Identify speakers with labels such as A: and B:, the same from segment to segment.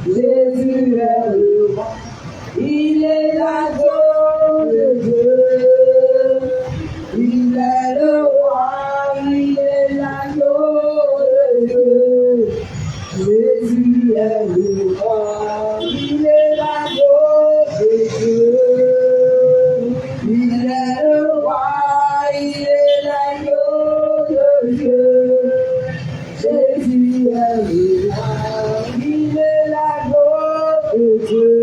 A: Jésus est le roi. Il est l'agneau de Dieu. Il est le roi. Il est l'agneau de Dieu. Jésus est le roi. Il est l'agneau de Dieu. Il est le roi. Il est l'agneau de Dieu. Jésus est le roi, il est l'agneau de Dieu.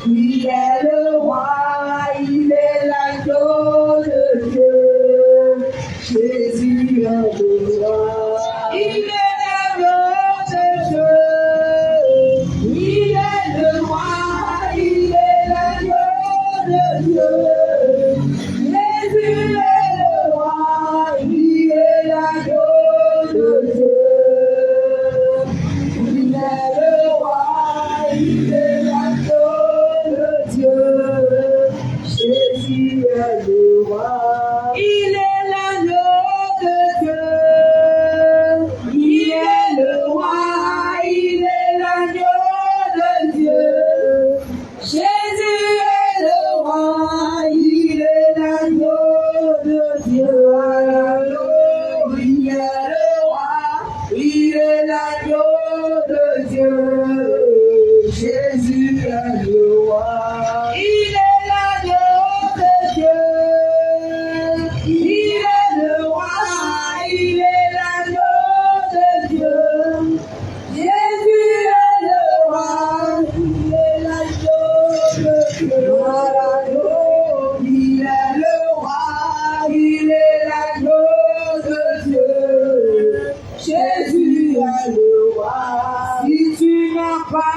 A: Il est le roi, il est l'agneau de Dieu. Jésus est le roi, il est l'agneau de Dieu. Il est le roi, il est l'agneau de Dieu. Jésus est le roi, il est l'agneau. Il est le roi, il est l'agneau de Dieu. Jésus est le roi, il est l'agneau de Dieu. Il est le roi, il est l'agneau de Dieu. Jésus est le roi, il est l'agneau de Dieu. Il est le roi, il est l'agneau de Dieu. Jésus est le roi, il est l'agneau de Dieu. Il est le roi, il est l'agneau de Dieu. Jésus est le roi, il est l'agneau de Dieu. Il est le roi, il est l'agneau de Dieu. Jésus est le roi. Si tu n'as pas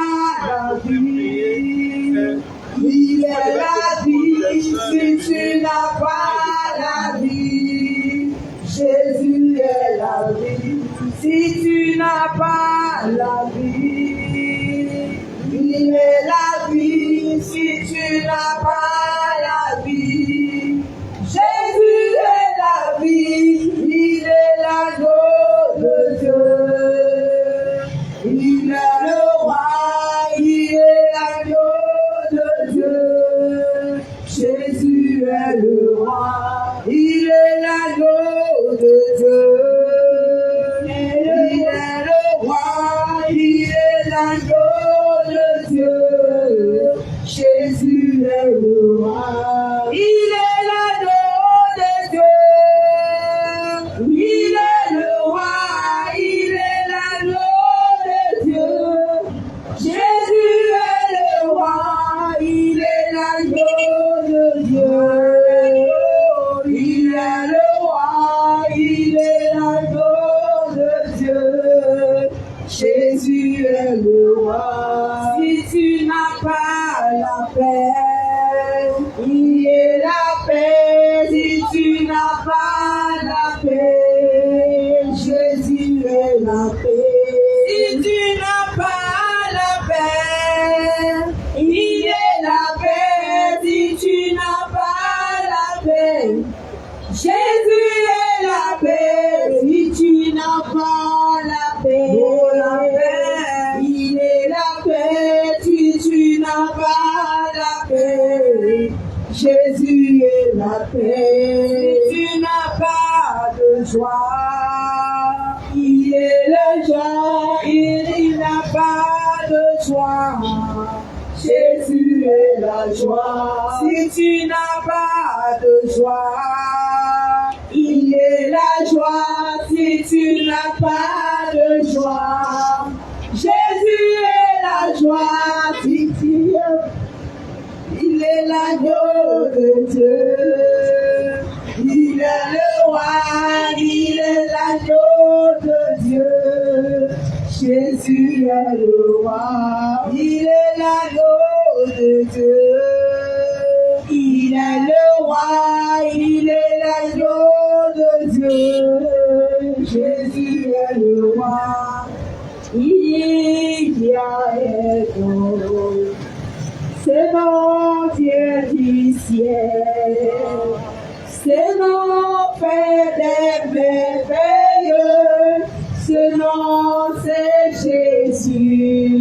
A: la vie, il est la vie. Si tu n'as pas la vie, Jésus est la vie. Si tu n'as pas la vie, il est la vie. Si tu n'as pas la vie, Jésus est la vie. Il est l'agneau de Dieu. Il est le roi, il est l'agneau de Dieu. Jésus est le roi, il est l'agneau de Dieu. Il est le roi, il est l'agneau de Dieu. Jésus est le roi, il est l'agneau de Dieu. Il est le roi, il est l'agneau de Dieu. Jésus est le roi, il est l'agneau de Dieu. Il est le roi, il est l'agneau de Dieu. Jésus est le roi. Si tu n'as pas la paix, il est la paix. Si tu n'as pas la paix, Jésus est la paix. Si tu n'as pas la paix, il est la paix. Si tu n'as pas la paix, Jésus est la paix. Si tu n'as pas la paix, il est la paix. Si tu n'as pas la paix, Jésus est la paix. Si tu n'as pas de joie, il est la joie. Il n'a pas de joie, Jésus est la joie. Si tu n'as pas de joie, il est la joie. Si tu n'as pas de joie, Jésus est la joie. Si tu il est l'agneau de Dieu. Il est le roi, il est l'agneau de Dieu. Jésus est le roi, il est l'agneau de Dieu. Il est le roi, il est l'agneau de Dieu. Jésus est le roi, il y a écho. C'est mon Dieu du ciel, c'est mon Père des merveilles, ce nom c'est Jésus.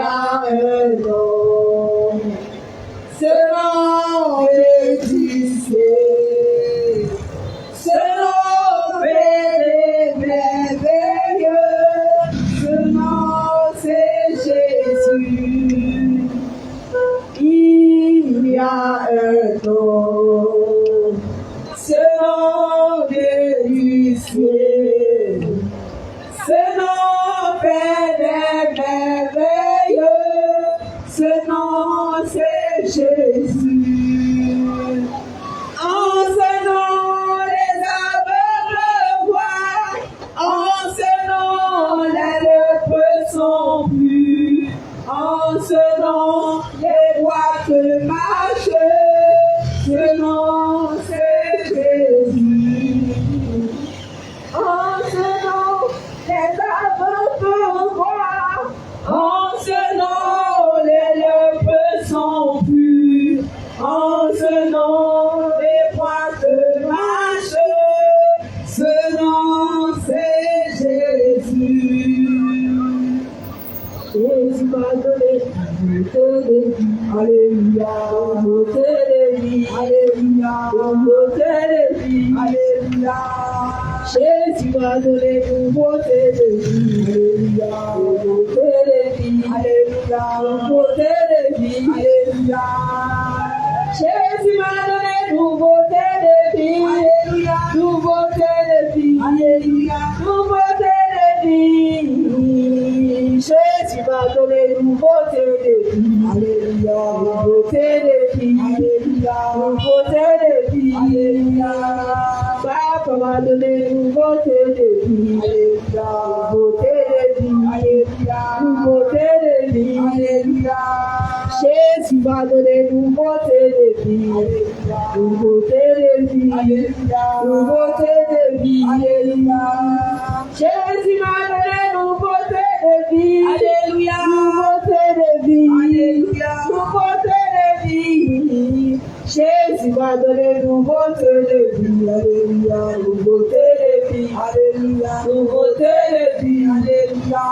A: a un nom. Ce nom est difficile. Ce nom fait des merveilles. Ce nom c'est Jésus. Il y a un nom. Ce nom délicieux. Ce nom fait des merveilles. Ce nom c'est Jésus. En ce nom les aveugles voient. En ce nom les lépreux sont purs. En ce nom les boîtes marchent. Ce nom c'est Jésus. En ce nom les aveugles voient. En ce nom les lépreux sont purs. En ce nom les boîtes marchent. Ce nom c'est Jésus. Jésus m'a donné beauté de vie, alléluia, beauté de vie, alléluia, beauté de vie, alléluia. Jésus m'a donné beauté de vie, alléluia, beauté de vie, alléluia, beauté de vie, alléluia. Jésus m'a donné nouveauté de vie, alléluia, nouveauté de vie, alléluia, nouveauté de vie. Jésus m'a donné nouveauté de vie, alléluia, nouveauté de vie, alléluia, nouveauté de vie, alléluia. Papa m'a donné nouveauté de vie, alléluia, nouveauté de vie, alléluia, nouveauté de vie, alléluia. Jésus m'a donné nouveauté de vie, alléluia, nouveauté de vie, alléluia, nouveauté de vie, alléluia. Jésus m'a donné nouveauté de vie, alléluia, nouveauté de vie, alléluia, nouveauté de vie. Jésus m'a donné nouveauté de vie, alléluia, nouveauté de vie, alléluia, nouveauté de vie, alléluia.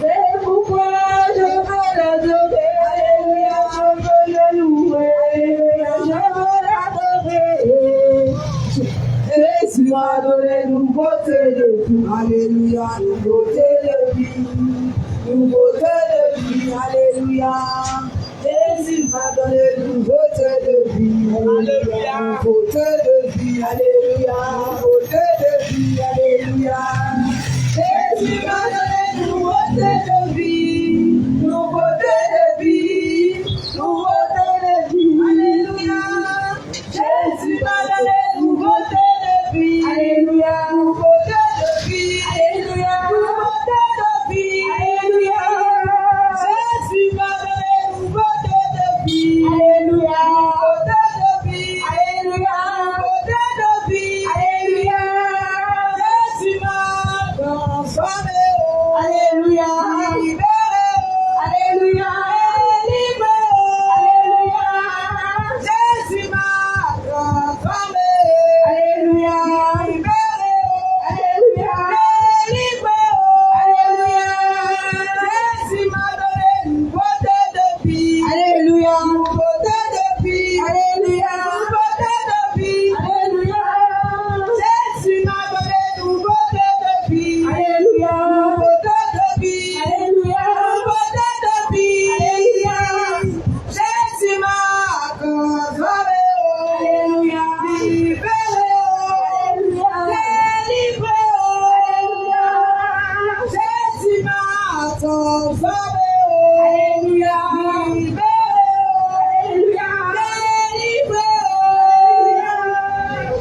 A: C'est pourquoi je veux l'adorer, alléluia, je veux le louer, je veux l'adorer. Jésus m'a donné nouveauté de vie, alléluia, nouveauté de vie, nouveauté de vie, alléluia. Jésus m'a donné nouveauté de vie, alléluia, nouveauté de vie, alléluia, nouveauté de vie, alléluia. Jésus m'a donné nouveauté de vie, nouveauté de vie, nouveauté de vie, alléluia. Jésus m'a donné nouveauté de vie, alléluia, nouveauté de vie, alléluia, nouveauté de vie, alléluia. Jésus m'a donné nouveauté de vie, alléluia, nouveauté de vie, alléluia, nouveauté de vie, alléluia. Jésus m'a transformé, alléluia, libéré, alléluia, livré, alléluia. Jésus m'a transformé, alléluia, libéré, alléluia, livré, alléluia. Jésus m'a donné nouveauté de vie, alléluia, nouveauté de vie, alléluia, nouveauté de vie, alléluia. Jésus m'a donné nouveauté de vie, alléluia, nouveauté de vie, alléluia, nouveauté de vie, alléluia. Jésus m'a transformé, alléluia, libéré, alléluia, délivré, alléluia. Jésus m'a transformé, alléluia, libéré, alléluia, délivré, alléluia.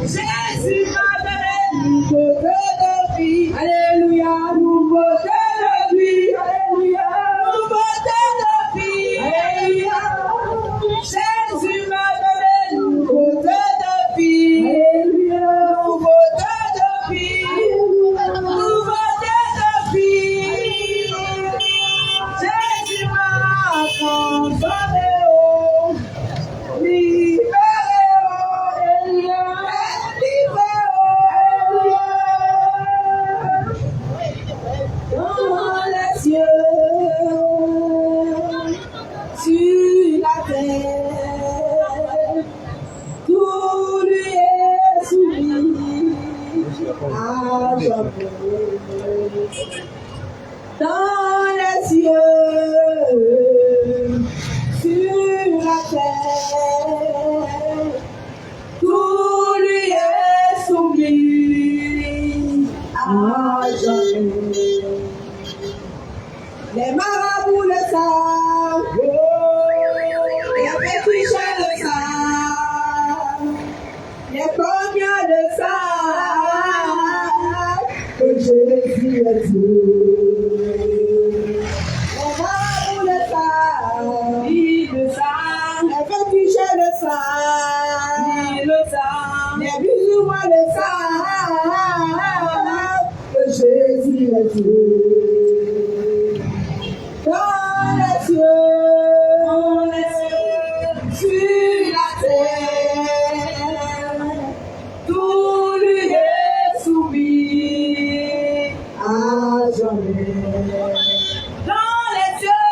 A: Jésus m'a donné nouveauté de vie, alléluia, nouveauté de vie, alléluia, nouveauté de vie, alléluia. Jésus m'a donné nouveauté de vie, alléluia, nouveauté de vie, nouveauté de vie. où le sang, et avec qui j'ai le sang, et combien de sang que Jésus a tué. On va où le sang, oui, le sang, et avec qui j'ai le sang, oui, le sang, et plus ou moins le sang que Jésus a tué. Dans les cieux, sur la terre, tout lui est soumis à jamais. Dans les cieux,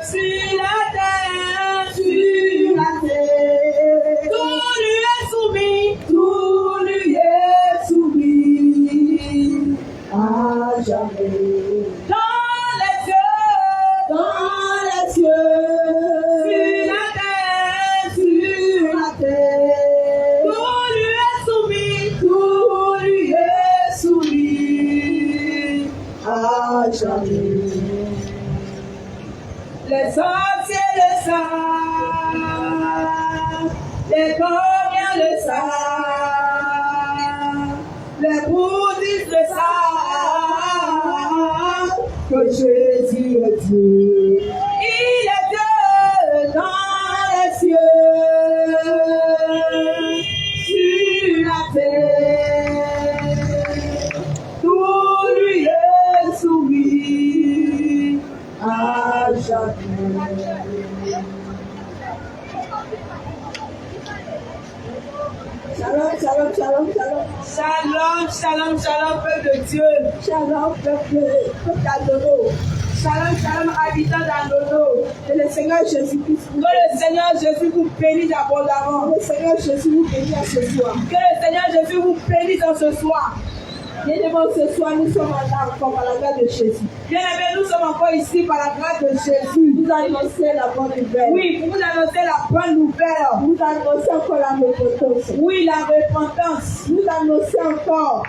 A: sur la terre, tout lui est soumis à jamais. Dans les cieux, sur la terre, tout lui est soumis à jamais. Les sorciers le savent, les combien le savent, les bouddhistes le savent, que Jésus est Dieu. Il est Dieu dans les cieux, sur la terre, tout lui est soumis à jamais. Shalom, shalom, shalom, shalom. Shalom, shalom, shalom, peuple de Dieu. Shalom, peuple d'Adono. Shalom, shalom, habitants d'Adono. Que le Seigneur Jésus-Christ vous bénisse abondamment. Que le Seigneur Jésus vous bénisse ce soir. Que le Seigneur Jésus vous bénisse ce soir. Bien-aimés, ce soir, nous sommes là encore par la grâce de Jésus. Bien-aimés, nous sommes encore ici par la grâce de Jésus. Vous annoncez la bonne nouvelle. Oui, pour vous annoncer la bonne nouvelle. Vous annoncez encore la repentance. Oui, la repentance. Vous annoncez encore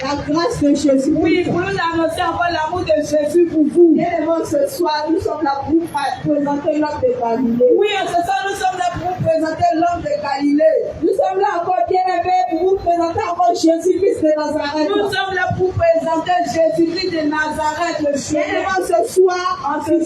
A: la grâce de Jésus. Oui, pour nous annoncer encore l'amour de Jésus pour vous. Bien-aimés, ce soir, nous sommes là pour présenter l'homme de Galilée. Oui, ce soir, nous sommes là pour vous présenter l'homme de Galilée. Nous sommes là encore, bien-aimés, pour vous présenter encore Jésus-Christ de Nazareth. Nous sommes là pour présenter Jésus-Christ de Nazareth, le chemin. Bien-aimés, ce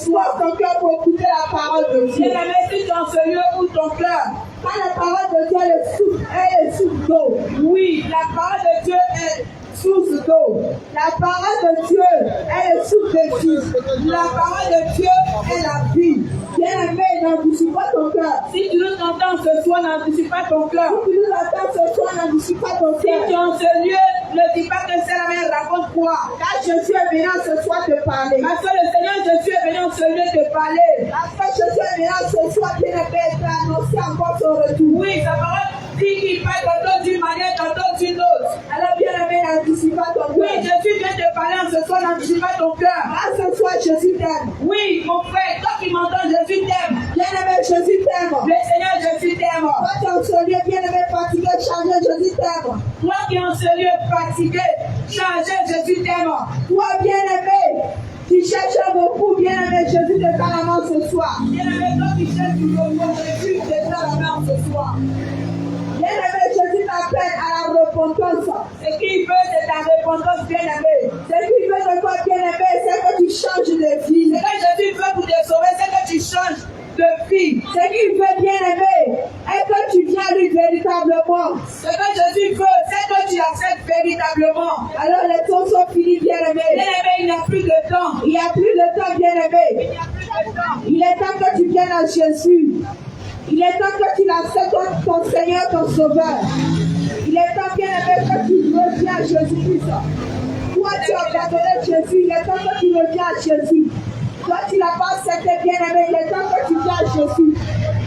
A: soir, ton cœur pour écouter la parole de Dieu. Bien-aimés, si dans ce lieu où ton cœur, quand la parole de Dieu est source d'eau. Oui, la parole de Dieu est source d'eau. La parole de Dieu est le source de vie. La parole de Dieu est la vie. Bien-aimé, n'endurcis pas ton cœur. Si tu nous entends ce soir, n'endurcis pas ton cœur. Si tu nous entends ce soir, n'endurcis pas ton cœur. Si tu es en ce lieu, ne dis pas que c'est la meilleure, raconte quoi. Car Jésus est venu ce soir te parler. Parce que le Seigneur Jésus est venu en ce lieu te parler. Parce que Jésus est venu ce soir, bien-aimé, te annoncer encore son retour. Oui, sa parole dit qu'il parle tantôt d'une manière, tantôt d'une autre. Alors, bien-aimé, n'anticipe pas ton cœur. Oui, Jésus vient te parler en ce soir, n'anticipe pas ton cœur. Ah, ce soir, Jésus t'aime. Oui, mon frère, toi qui m'entends, Jésus t'aime. Bien-aimé, Jésus t'aime. Le Seigneur Jésus t'aime. Toi qui es en ce lieu, bien-aimé, fatigué, chargé, Jésus t'aime. Toi qui es en ce lieu, fatigué, chargé, Jésus t'aime. Toi, bien-aimé, qui cherche beaucoup, bien-aimé, Jésus te tend la main ce soir. Bien-aimé, toi qui cherches beaucoup, Jésus te tend la main ce soir. Bien-aimé, Jésus t'appelle à la repentance. Ce qu'il veut, c'est ta repentance, bien-aimé. Ce qu'il veut de toi, bien-aimé, c'est que tu changes de vie. Ce que Jésus veut pour te sauver, c'est que tu changes de vie. Ce qu'il veut, bien-aimé, est que tu viens lui véritablement. Ce que Jésus veut, c'est que tu acceptes véritablement. Alors les temps sont finis, bien-aimé. Bien-aimé, il n'y a plus de temps. Il n'y a plus de temps, bien-aimé. Il est temps que tu viennes à Jésus. Il est temps que tu l'acceptes comme ton Seigneur, ton Sauveur. Il est temps, bien-aimé, que tu reviens à Jésus-Christ. Toi, tu as abandonné Jésus. Il est temps que tu reviens à Jésus. Toi, tu n'as pas accepté, bien-aimé. Il est temps que tu viens à Jésus.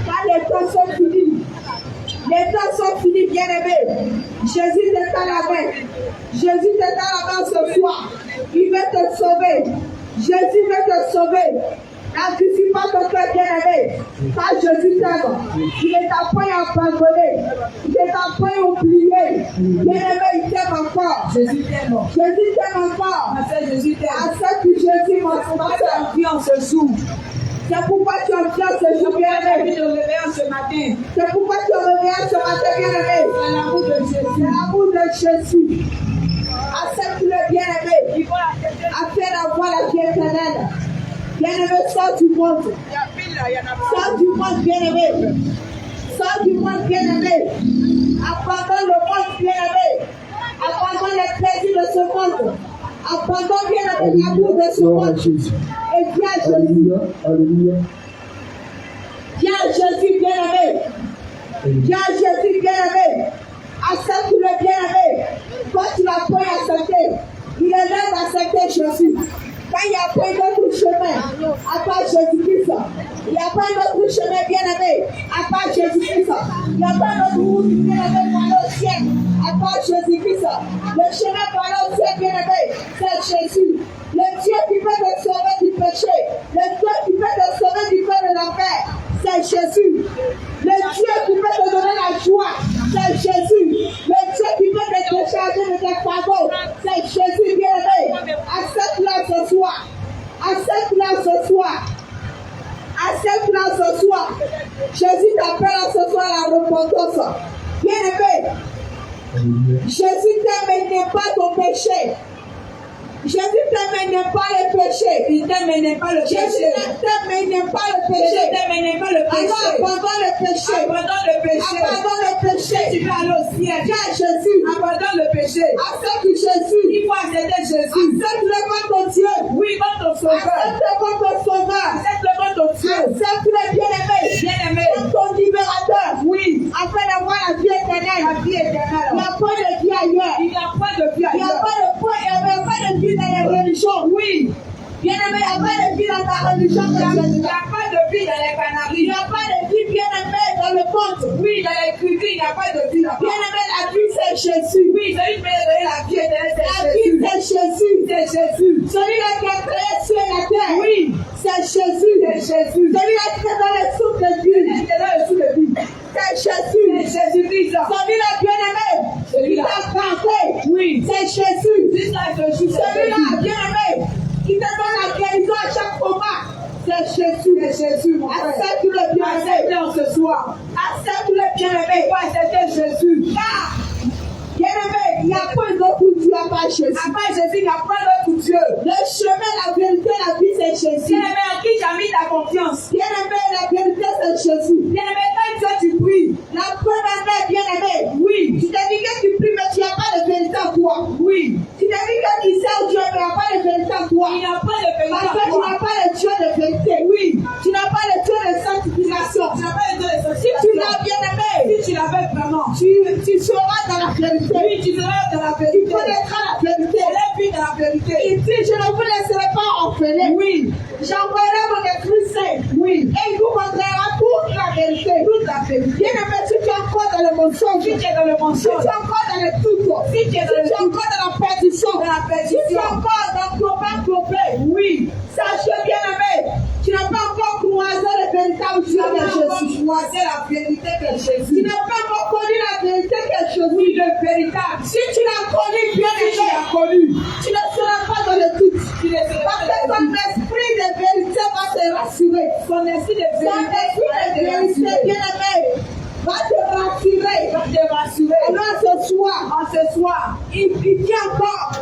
A: Car les temps sont finis. Les temps sont finis, bien-aimé. Jésus te tend la main. Jésus te tend la main ce soir. Il veut te sauver. Jésus veut te sauver. N'anticipe pas ton cœur bien-aimé. Car Jésus t'aime. Il ne t'a pas abandonné. Il ne t'a pas oublié. Bien-aimé, il t'aime encore.
B: Jésus t'aime.
A: Jésus t'aime encore.
B: Ma sœur, Jésus t'aime.
A: Accepte Jésus, mon frère.
B: Vie en ce jour.
A: C'est pourquoi tu as bien ce jour, bien-aimé.
B: Je réveille ce matin.
A: C'est pourquoi tu as réveillé ce matin, bien-aimé.
B: C'est l'amour de Jésus.
A: C'est l'amour de Jésus. Accepte-le, bien-aimé.
B: Il faut accepter.
A: Afin d'avoir la vie éternelle. Bien-aimé, sors du monde.
B: Il y a pile là, il y en a pas.
A: Sors du monde, bien-aimé. Sors du monde, bien-aimé. Abandonne le monde, bien-aimé. Abandonne les plaisirs de ce monde. Abandonne, bien-aimé, l'amour de ce monde. Et viens à Jésus.
C: Alléluia. Alléluia.
A: Viens à Jésus, bien-aimé. Viens à Jésus, bien-aimé. Accepte-le, bien-aimé. Quand tu l'as pas accepté, il est là d'accepter Jésus. Quand il n'y a pas d'autre chemin, à part Jésus-Christ, il n'y a pas d'autre chemin, bien-aimé, à part Jésus-Christ. Il n'y a pas d'autre route, bien-aimé, pour aller au ciel, à part Jésus-Christ. Le chemin pour aller au ciel, bien-aimé, c'est Jésus. Le Dieu qui peut te sauver du péché, le Dieu qui peut te sauver du feu de l'enfer, c'est Jésus. Le Dieu qui peut te donner la joie, c'est Jésus. Le Dieu qui peut te décharger de tes fardeaux, c'est Jésus, bien-aimé. Accepte-le ce soir. Accepte-le ce soir. Accepte-le ce soir. Jésus t'appelle à ce soir à la repentance. Bien-aimé, Jésus t'aime et n'aime pas ton péché. Jésus t'aime et n'aime pas le péché.
B: Il t'aime et n'aime pas le péché.
A: Jésus t'aime et n'aime pas le péché.
B: Jésus t'aime et n'aime pas le péché.
A: Alors abandonne le péché.
B: Abandonne le péché.
A: Abandonne le péché.
B: Tu vas aller au ciel.
A: Viens à Jésus.
B: Abandonne le péché.
A: Accepte Jésus.
B: Il faut accepter Jésus.
A: Accepte-le comme ton Dieu.
B: Oui, comme ton sauveur.
A: Accepte-le comme ton sauveur.
B: Accepte-le comme ton Dieu.
A: Accepte-le, bien-aimé.
B: Bien-aimé.
A: Comme ton libérateur.
B: Oui.
A: Afin d'avoir la vie éternelle.
B: La vie éternelle.
A: Il n'y a pas de vie ailleurs.
B: Il n'y a pas de vie
A: Il n'y a
B: ailleurs.
A: pas de foi, il n'y a pas de vie dans les religions.
B: Oui.
A: Bien-aimé, il n'y a pas de vie dans ta religion.
B: Il n'y a pas de vie dans les
A: Il
B: canaries.
A: n'y a pas de vie, bien-aimé, dans le monde.
B: Oui, dans l'écriture, il n'y a pas de vie là-bas.
A: Bien-aimé, la vie, c'est Jésus.
B: Oui, celui qui m'a donné la vie éternelle,
A: La
B: c'est
A: vie,
B: Jésus.
A: c'est Jésus.
B: C'est Jésus.
A: Celui-là qui a créé ciel et la terre.
B: Oui,
A: C'est Jésus.
B: c'est Jésus.
A: Celui-là qui est dans le souffle de Dieu.
B: C'est là le sous de vie.
A: C'est
B: C'est
A: Jésus.
B: Jésus-Christ.
A: Celui-là, bien-aimé, qui
B: Celui-là.
A: t'a planté.
B: Oui.
A: C'est Jésus.
B: C'est ça, Jésus. C'est
A: Celui-là,
B: Jésus.
A: bien-aimé, qui te donne la guérison à chaque combat. C'est Jésus.
B: C'est Jésus, mon frère.
A: Accepte-le, bien-aimé.
B: Accepte-le ce soir.
A: Accepte-le,
B: Il
A: bien-aimé.
B: faut accepter Jésus.
A: Car, bien-aimé, il n'y a pas d'autre Dieu à part Jésus.
B: À part Jésus, il n'y a pas d'autre Dieu.
A: Le chemin, la vérité, la vie, c'est Jésus.
B: Bien-aimé, en qui tu as mis ta confiance.
A: Bien-aimé, la vérité, c'est Jésus.
B: Bien-aimé, quand Dieu tu pries.
A: La première année, bien-aimé,
B: Oui.
A: tu t'es dit que tu pries, mais tu n'as pas de vérité en toi.
B: Oui.
A: Tu t'es dit que tu sais où Dieu, mais il n'y a pas de vérité en toi.
B: Il n'y a pas de vérité
A: Parce que
B: en
A: tu
B: toi.
A: n'as pas le Dieu de vérité.
B: Oui.
A: Tu n'as pas le Dieu de sanctification.
B: Tu n'as pas le Dieu de
A: Si tu l'as,
B: sanctification.
A: bien-aimé,
B: Si tu l'avais vraiment.
A: tu seras dans la vérité.
B: Oui, tu seras dans la
A: Tu
B: vérité.
A: connaîtras la vérité.
B: Elle est dans la vérité.
A: Il dit, je ne vous laisserai pas orphelins.
B: Oui.
A: J'enverrai mon esprit saint.
B: Oui.
A: Et il vous montrera toute la vérité.
B: Toute la vérité.
A: Bien-aimé, si tu es encore dans le mensonge,
B: Si tu es dans le
A: si
B: mensonge.
A: tu es encore dans le tout,
B: Si tu es dans le
A: si tu es
B: tout.
A: encore dans la perdition,
B: Dans la
A: si tu es
B: perdition.
A: encore dans global,
B: Oui.
A: sache que bien-aimé, tu n'as pas encore croisé le véritable Dieu de Jésus.
B: Choisir la vérité de
A: Tu
B: Jésus.
A: n'as pas encore connu la vérité que Jésus.
B: Oui, le véritable.
A: Si tu l'as connu,
B: Si tu
A: bien-aimé,
B: l'as connu.
A: tu ne seras pas dans le doute.
B: Tu ne seras
A: Parce que
B: pas
A: ton esprit de vérité va te rassurer.
B: Son esprit de
A: Ton
B: vérité
A: esprit
B: va
A: de
B: te
A: vérité,
B: rassurer.
A: bien-aimé, va te rassurer.
B: Va te rassurer.
A: Alors ce soir,
B: En ce soir,
A: il dit encore,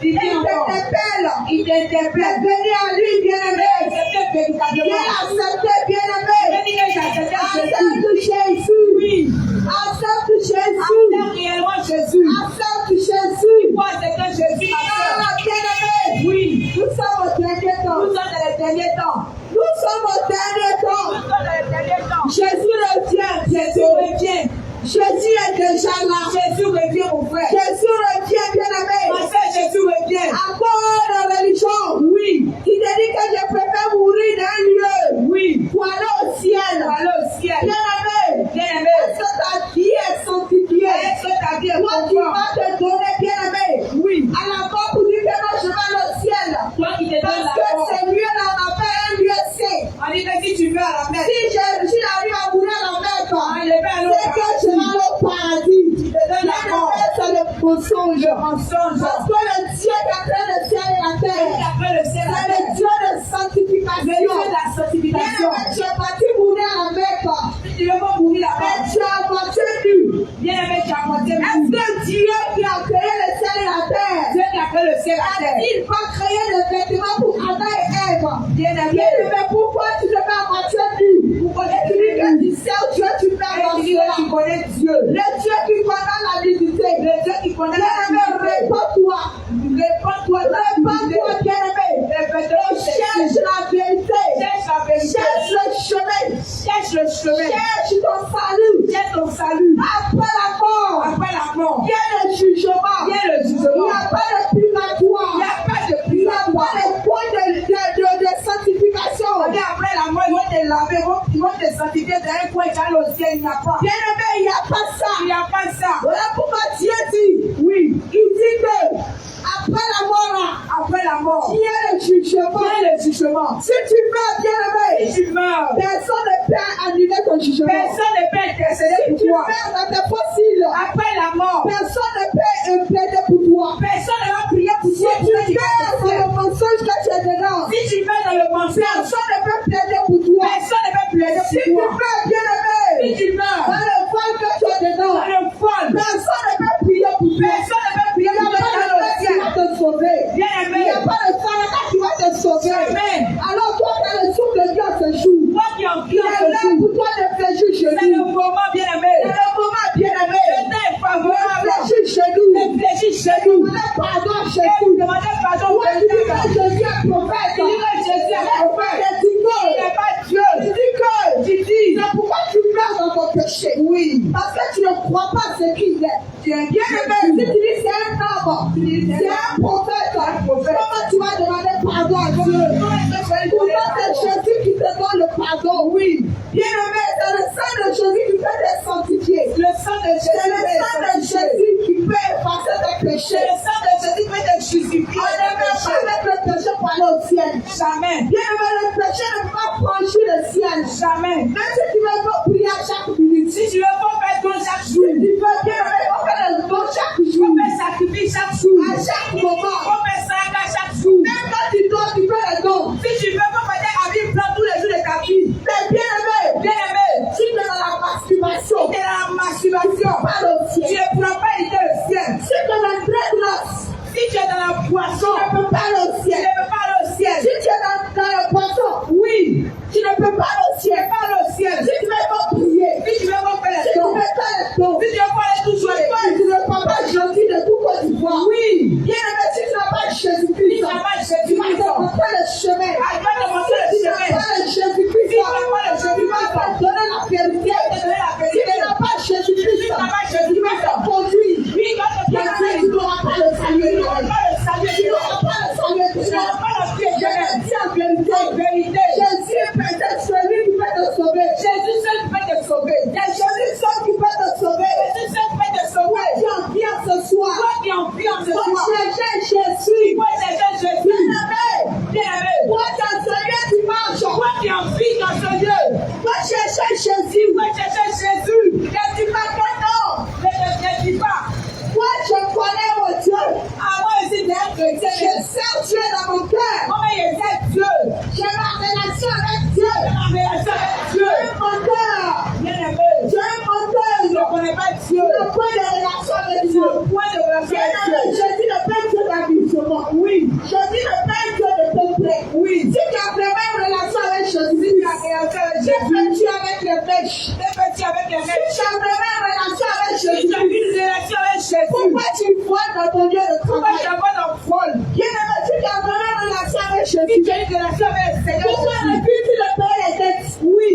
B: il
A: il
B: dit encore,
A: t'interpelle.
B: il
A: De
B: t'interpelle.
A: venir à lui, bien-aimé.
B: Accepter véritablement.
A: Viens accepter, bien-aimé.
B: Venez que j'accepte Jésus.
A: Accepte Jésus.
B: Oui.
A: Accepte Jésus.
B: Accepte réellement Jésus.
A: Accepte Jésus.
B: Il faut accepter Jésus, ma soeur.
A: Ah, bien-aimé.
B: Oui.
A: Nous sommes au dernier
B: Nous
A: temps.
B: sommes dans les derniers temps.
A: Nous sommes au dernier
B: Nous
A: temps.
B: sommes dans les derniers temps.
A: Jésus revient.
B: Jésus revient.
A: Jésus est déjà là.
B: Jésus revient, mon frère.
A: Jésus revient, bien-aimé.
B: Ma soeur, Jésus revient.
A: Encore la religion.
B: Oui.
A: Qui te dit que je préfère mourir dans un lieu
B: Oui.
A: pour aller au ciel.
B: Pour aller au ciel.
A: Bien-aimé.
B: Bien-aimé.
A: Est-ce que ta vie est sanctifiée?
B: Est-ce que ta vie est
A: Toi qui
B: conforme?
A: vas te donner, bien-aimé,
B: Oui.
A: à la mort pour dire que non, je vais aller au ciel.
B: Toi qui te donnes
A: Parce
B: la
A: que
B: mort.
A: ce lieu-là, on appelle un lieu saint.
B: mensonge.
A: Parce que le Dieu qui a créé le ciel et la terre, c'est le Dieu de sanctification.
B: sanctification.
A: Tu es parti mourir à la Mecque.
B: Tu veux pas mourir
A: Mais
B: là-bas.
A: tu as moitié nu.
B: Bien-aimé, tu as moitié
A: Est-ce
B: nu.
A: que Dieu qui a créé le ciel et la terre,
B: Dieu qui a créé le ciel et la terre.
A: il va créer le vêtement pour Adam et Ève?
B: Bien-aimé,
A: Mais pourquoi tu te mets à moitié nu?
B: pourquoi
A: Et tu dis que tu sais Dieu, tu mets
B: tu
A: dans
B: dis que tu
A: cela.
B: connais Dieu?
A: Le Dieu qui connaît la nudité.
B: Le Dieu qui connaît la
A: Bien-aimé,
B: vérité.
A: réponds-toi.
B: Réponds-toi de la
A: Réponds-toi,
B: vérité.
A: bien-aimé. Cherche la vérité.
B: Cherche la vérité.
A: Cherche le chemin.
B: Cherche le chemin.
A: Cherche ton salut.
B: Cherche ton salut.
A: Après la mort,
B: Après la mort,
A: vient le jugement.
B: vient le
A: Il n'y
B: jugement.
A: a pas de
B: Il n'y
A: purgatoire.
B: a pas de
A: Il n'y a pas
B: purgatoire.
A: de point de sanctification.
B: Et après la mort, ils vont te laver, ils vont te sanctifier dans un coin et aller au ciel. Il n'y a pas.
A: Bien-aimé, il n'y a pas ça.
B: Il n'y a pas ça.
A: Voilà pourquoi Dieu dit,
B: Oui.
A: il dit que après la mort, là,
B: Après la mort,
A: vient le jugement.
B: vient le jugement.
A: Si tu meurs, bien-aimé,
B: Si tu meurs,
A: personne ne peut annuler ton jugement.
B: personne ne peut intercéder
A: Si
B: pour
A: tu
B: toi.
A: meurs dans tes fossiles,
B: Après la mort,
A: personne ne peut plaider pour toi.
B: personne ne va prier pour
A: Si
B: toi.
A: tu meurs dans le mensonge que tu es dedans,
B: Si tu mets dans le mensonge,
A: personne ne peut plaider pour toi.
B: personne ne peut plaider
A: Si tu
B: pour toi.
A: meurs, bien-aimé,
B: Si tu meurs,
A: dans le vol que tu es dedans,
B: dans le folle,
A: personne ne peut prier pour toi.
B: personne ne peut
A: Il
B: prier
A: n'y a
B: pour
A: pas
B: toi
A: de
B: dans le
A: frère qui
B: ciel.
A: va te sauver. Il
B: Bien
A: n'y
B: aimé,
A: a pas de frère qui va te sauver.
B: Amen.
A: Alors toi, tu as le souffle de Dieu à ce jour.
B: Toi qui en
A: Il est
B: ce
A: là
B: jour,
A: pour toi de fléchir chez
B: c'est le
A: nous.
B: moment, bien aimé.
A: C'est le moment, bien-aimé.
B: Le temps est favorable.
A: Fléchir chez nous.
B: Réfléchis chez nous.
A: Demandez pardon chez
B: Et
A: nous.
B: demandez pardon au
A: Toi, tu dis que
B: Seigneur.
A: Jésus est prophète.
B: Tu dis que Jésus est prophète.
A: Il dit que
B: Il n'est pas Dieu.
A: tu dis que
B: Tu dis,
A: c'est pourquoi tu meurs dans ton péché.
B: oui,
A: Parce que tu ne crois pas ce qu'il est.
B: tu es
A: Bien-aimé, si tu dis c'est un homme, c'est un prophète, comment tu vas demander pardon à Dieu? Pourquoi c'est Jésus qui te donne le pardon?
B: Oui,
A: Bien-aimé, c'est le sang de Jésus qui peut te sanctifier.
B: le sang de Jésus
A: C'est le sang de Jésus qui peut effacer tes
B: C'est
A: péchés.
B: le sang de Jésus qui peut te justifier.
A: On ne peut pas mettre le péché pour aller au ciel.
B: Jamais,
A: Bien-aimé, le péché ne peut pas franchir le ciel.
B: jamais.
A: Même si tu veux pas prier à chaque minute,
B: Si tu veux pas faire don chaque jour,
A: tu veux bien-aimé, on fait le don chaque
B: on
A: jour,
B: fait sacrifice chaque jour,
A: à chaque moment.
B: on fait saga chaque jour.
A: Même quand tu dors, tu fais le don.
B: Si tu veux pas faire un habit blanc tous les jours de ta vie,
A: Mais bien-aimé,
B: bien aimé,
A: si tu es dans la masturbation,
B: tu es dans la masturbation,
A: pas au
B: tu
A: ciel.
B: ne pourras pas aider le ciel.
A: Si tu es dans la dreadlocks,
B: Si tu es dans la boisson,
A: tu ne peux pas aller au
B: tu
A: ciel.
B: ne peux pas aller au ciel.
A: Si tu es dans le poisson,
B: Oui,
A: tu ne peux pas aller au
B: tu ne
A: ciel.
B: peux pas aller au ciel.
A: Si tu ne veux pas prier,
B: Si tu veux pas faire
A: si
B: les
A: tu ne
B: dons,
A: veux pas le don,
B: si tu veux pas aller tout
A: si
B: jouer,
A: tu ne prends pas Jésus de tout Côte d'Ivoire,
B: oui,
A: bien-aimé, si tu n'as pas
B: si
A: Jésus-Christ,
B: tu n'as pas
A: tu
B: Jésus
A: vas te
B: Christ,
A: montrer le chemin.
B: elle va te montrer le
A: Si tu n'as
B: chemin.
A: pas le Jésus-Christ,
B: Si tu n'as pas le
A: tu vas te donner la vérité.
B: te donner la
A: Si
B: vérité.
A: tu n'as pas Jésus-Christ,
B: Si tu n'as pas
A: tu vas
B: Jésus-Christ,
A: te conduire.
B: oui, il va te
A: Bien-aimé,
B: conduire.
A: tu n'auras pas le salut.
B: Tu n'auras pas le salut
A: Tu n'auras pas le salut.
B: Tu n'auras pas la vie
A: Je te
B: éternelle.
A: dis en vérité,
B: En vérité,
A: Jésus est peut-être celui qui peut te sauver.
B: Jésus seul peut te sauver.
A: C'est Jésus seul qui peut te sauver.
B: Jésus seul peut te
A: Toi
B: sauver.
A: qui en viens ce soir,
B: Toi qui en vis en ce
A: toi
B: soir,
A: chercher Jésus.
B: toi chercher Jésus.
A: Bien-aimé,
B: Bien-aimé,
A: toi qui en Seigneur dimanche,
B: toi qui en vis dans ce lieu,
A: toi chercher Jésus.
B: toi chercher Jésus.
A: Ne dis pas que non.
B: Ne dis pas,
A: Moi je connais mon Dieu.
B: ah moi aussi t'es un chrétien,
A: Je sais Dieu dans mon cœur.
B: moi je sais Dieu.
A: J'ai ma relation avec Dieu.
B: J'ai ma relation avec Dieu.
A: J'ai mon cœur.
B: Bien-aimé,
A: J'ai mon cœur.
B: je ne connais pas Dieu.
A: Le point de relation avec
B: Tu
A: Dieu.
B: as un point de relation avec
A: Bien-aimé,
B: Dieu.
A: Jésus ne peut Dieu d'amusement.
B: Oui,
A: Jésus ne peut Dieu de ton plaît.
B: oui.
A: Si tu as vraiment une relation avec Jésus,
B: Tu as une relation avec
A: tu
B: Jésus.
A: fais Dieu avec les pêches.
B: T'es petit avec les
A: Si
B: mecs.
A: tu as vraiment une relation avec
B: Si tu as
A: Jésus,
B: une relation avec Jésus,
A: pourquoi tu vois dans ton lieu de
B: pourquoi
A: travail?
B: tu n'as pas d'enfant?
A: Bien-aimé, si tu as vraiment une relation avec
B: Si
A: Jésus,
B: tu as une relation avec le Seigneur
A: pourquoi
B: Jésus,
A: refuse-tu de payer les dettes?
B: oui.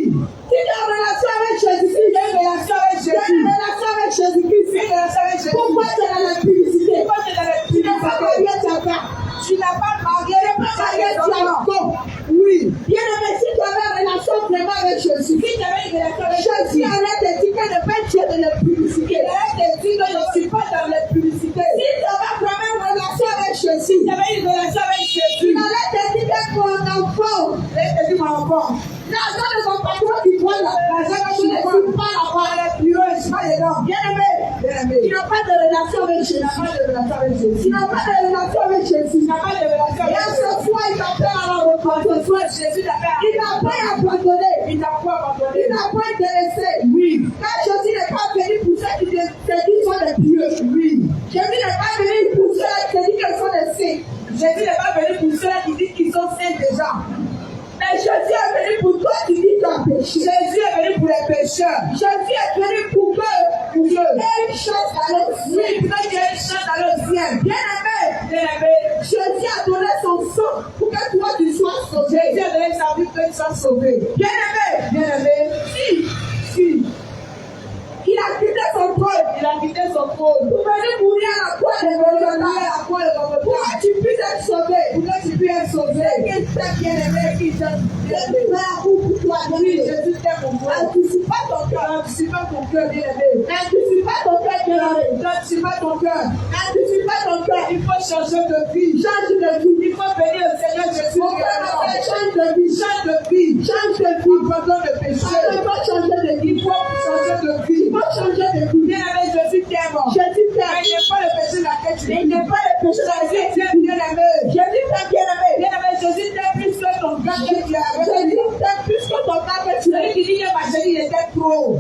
A: Si tu as une relation avec Jésus,
B: Si tu as une relation avec
A: tu as une
B: Jésus,
A: relation avec Jésus-Christ,
B: si tu as une relation avec Jésus,
A: pourquoi tu es dans la publicité?
B: pourquoi tu es dans la
A: Tu n'as pas
B: publicité?
A: marié ta femme.
B: Tu n'as pas marié,
A: Tu n'as pas marié
B: ton
A: ta
B: enfant.
A: femme.
B: Oui.
A: Bien-aimé, si tu avais une relation vraiment avec Jésus,
B: Si tu avais une relation avec
A: Jésus
B: Jésus,
A: allait te dire que ne pas Dieu de la publicité.
B: il allait te dire que je ne suis pas dans la publicité.
A: Si tu avais vraiment une relation avec Jésus,
B: Si tu avais une relation avec Jésus,
A: il allait te dire que ton enfant,
B: il allait te dire mon enfant,
A: l'argent de ton patron qui voit là,
B: l'argent que
A: tu
B: tu
A: ne
B: vois,
A: suis pas là-bas.
B: dans les bureaux, je ne suis pas dedans.
A: Bien-aimé,
B: bien-aimé. Tu n'as pas de relation avec Jésus. Tu n'as pas de relation avec Jésus. Tu n'as pas de relation avec Jésus. Tu n'as pas de relation avec Jésus. Et ce soir, il t'appelle à la repentance. Ce soir, Jésus t'appelle. Il t'a pas abandonné. Il t'a pas abandonné. Il t'a pas intéressé. Oui. Quand Jésus n'est pas venu pour ceux qui te disent sont des pieux. Oui. Jésus n'est pas venu pour ceux qui te disent qu'ils sont des saints. Jésus n'est pas venu pour ceux qui disent qu'ils sont saints déjà. Mais Jésus est venu pour toi qui dis tu as péché. Jésus est venu pour les pécheurs. Jésus est venu pour que il y ait une chance dans le ciel. Oui, pour qu'il y ait une chance dans le ciel. Bien-aimé, Jésus a donné son sang pour que toi tu sois sauvé. Jésus a donné sa vie pour que tu sois sauvé. Bien-aimé, si. Il a quitté son trône. Pour venir mourir à la croix de Golgotha. Pour que tu puisses être sauvé. Qu'il t'aime, bien-aimé, qu'il t'aime. Jésus meurt pour toi. Oui, Jésus t'aime pour toi. N'anticipe pas ton cœur. N'anticipe pas ton cœur, bien-aimé. N'anticipe pas ton cœur, bien-aimé. N'anticipe pas ton cœur. N'anticipe pas ton cœur. Il faut changer de vie. Change de vie. Il faut venir au Seigneur Jésus. Change de vie. Change de vie. Change de vie. Pardon de péché. Il faut changer de vie. Il faut changer de vie. Il faut changer de vie. Bien-aimé, Jésus t'aime. Jésus t'aime. Il n'est pas le péché dans laquelle tu vis. Il n'est pas le péché dans laquelle tu vis. Bien-aimé. Jésus t'aime, bien-aimé. Bien-aimé, Jésus t'aime plus que ton gars que tu as. Jésus t'aime plus que ton gars que tu as. Celui qui dit que ma chérie était trop.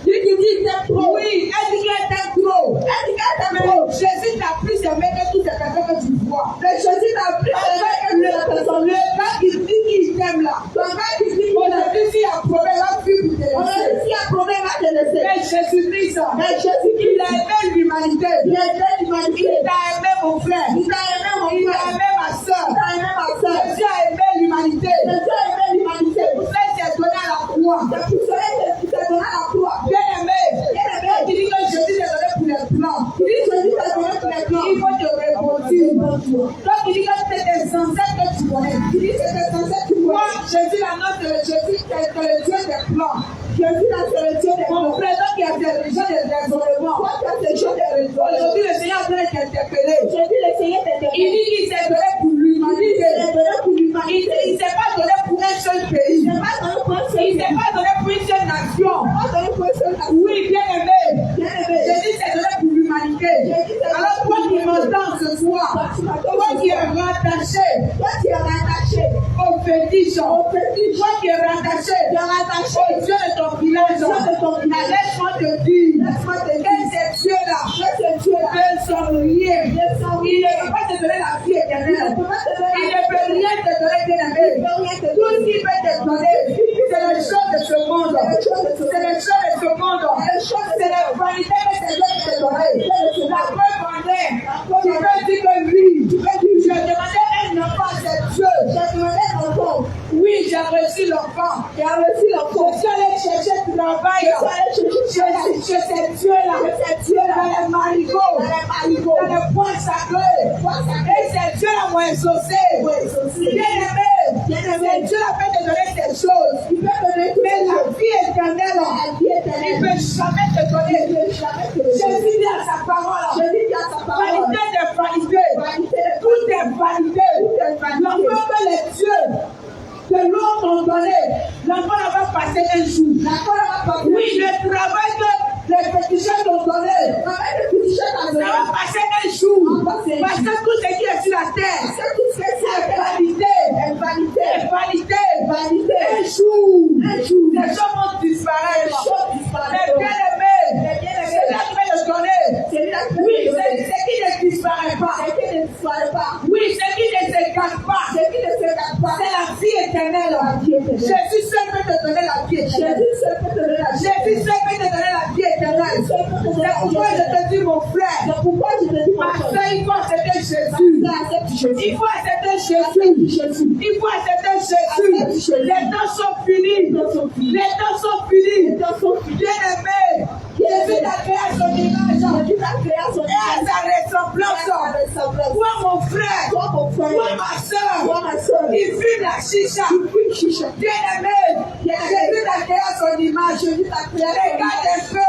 B: Lui qui dit qu'il t'aime trop. Oui, elle dit qu'elle t'aime trop. Elle dit qu'elle t'aime trop. Jésus t'a plus aimé que toutes les personnes que tu vois. Mais Jésus t'a plus aimé que toutes les personnes. Le gars qui dit qu'il t'aime là. Ton gars qui dit qu'il t'aime. S'il y a problème, va fuir pour te laisser. S'il y a problème, va te laisser. Mais Jésus-Christ, il a aimé l'humanité. Il a aimé l'humanité. Il t'a aimé mon frère. Il t'a aimé mon frère. Il a aimé ma soeur. Il t'a aimé ma soeur. Jésus a aimé l'humanité. Jésus a aimé l'humanité. Pour ça, il s'est donné à la croix. C'est pour cela qu'il s'est donné à la croix. Bien-aimé, il dit que Jésus t'a donné pour les plans. Il dit que Jésus t'a donné pour les plans. Il faut te répondre. Donc il dit que c'est tes ancêtres que tu connais. Il dit que c'est tes ancêtres que tu connais. Moi, Jésus l'annonce de Jésus, c'est le Dieu des plans. Jésus là, c'est le Dieu des plans. Mon frère, donc il y a des gens des raisonnements. Toi, tu as des gens des raisonnements. Aujourd'hui, le Seigneur est en train de t'interpeller. Aujourd'hui, le Seigneur t'interpelle. Il dit qu'il s'est donné pour l'humanité. Il s'est donné pour l'humanité. Il ne s'est pas donné pour un seul pays. Il ne s'est pas donné pour un seul pays. Il ne s'est pas donné pour une seule nation. Il ne s'est pas donné pour une seule nation. Oui, bien-aimé. Jésus s'est donné pour l'humanité. Alors, toi qui m'entends ce soir, toi qui es rattaché au fétiche, toi qui es rattaché au Dieu de ton village, laisse-moi te dire que ces dieux-là ne sont rien. Il ne peut pas te donner la vie éternelle. Il ne peut rien te donner, bien-aimé. Tout ce qu'il peut te donner, c'est les choses de ce monde. C'est les choses de ce monde. C'est la vanité que c'est Dieu qui te donne. La preuve en est, tu peux dire que oui. Je demandais un enfant, c'est Dieu. J'ai demandé un enfant. Oui, j'ai reçu l'enfant. Je suis allé chercher du travail. Chez ces dieux-là. Dans les marigots. Dans les points sacrés. Et ces dieux-là m'ont exaucé. Bien-aimé. Ces dieux-là peuvent te donner des choses. Mais la vie éternelle, il ne peut jamais te donner. Jésus dit à sa parole. Vanité de vanité. Tout est vanité. L'enfant que les dieux que l'autre ont donné, l'enfant va passer un jour. Oui, le travail que les féticheurs ont donné, ça va passer un jour. Parce que tout ce qui est sur la terre, est vanité. Un jour, les choses vont disparaître. Mais bien-aimé, c'est là qui va le donner. Oui, c'est qui ne disparaît pas. Oui, c'est qui ne s'écarte pas. C'est la vie éternelle. Jésus seul peut te donner la vie éternelle. Jésus seul peut te donner la vie éternelle. C'est pourquoi je te dis, mon frère, ma soeur, il faut accepter Jésus. Il faut accepter Jésus. Il faut accepter Jésus. Les temps sont finis. Bien-aimé, Jésus t'a créé à son image. Et à sa ressemblance. Toi, mon frère, toi, ma soeur, il fume la chicha.
A: chicha.
B: Tu fumes chicha.
A: Bien-aimé, Jésus t'a créé à son image.
B: Jésus t'a créé à son
A: Regarde
B: image.
A: un peu.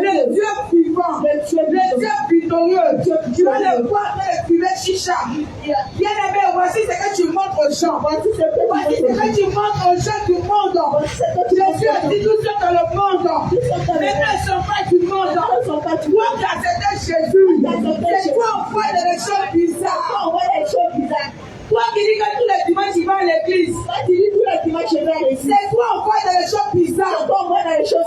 A: Le Dieu vivant. Le Dieu victorieux. Tu vas le voir dans le fumer chicha. Bien-aimé, voici ce que tu montres aux gens. Voici ce que tu montres aux gens du monde. Jésus a dit tout ça dans le monde. Mais ne sont pas du monde. Toi qui as accepté Jésus, c'est toi en foi de les choses bizarres. Toi qui dis que tous les dimanches tu vas à l'église. C'est toi en foi de les choses bizarres.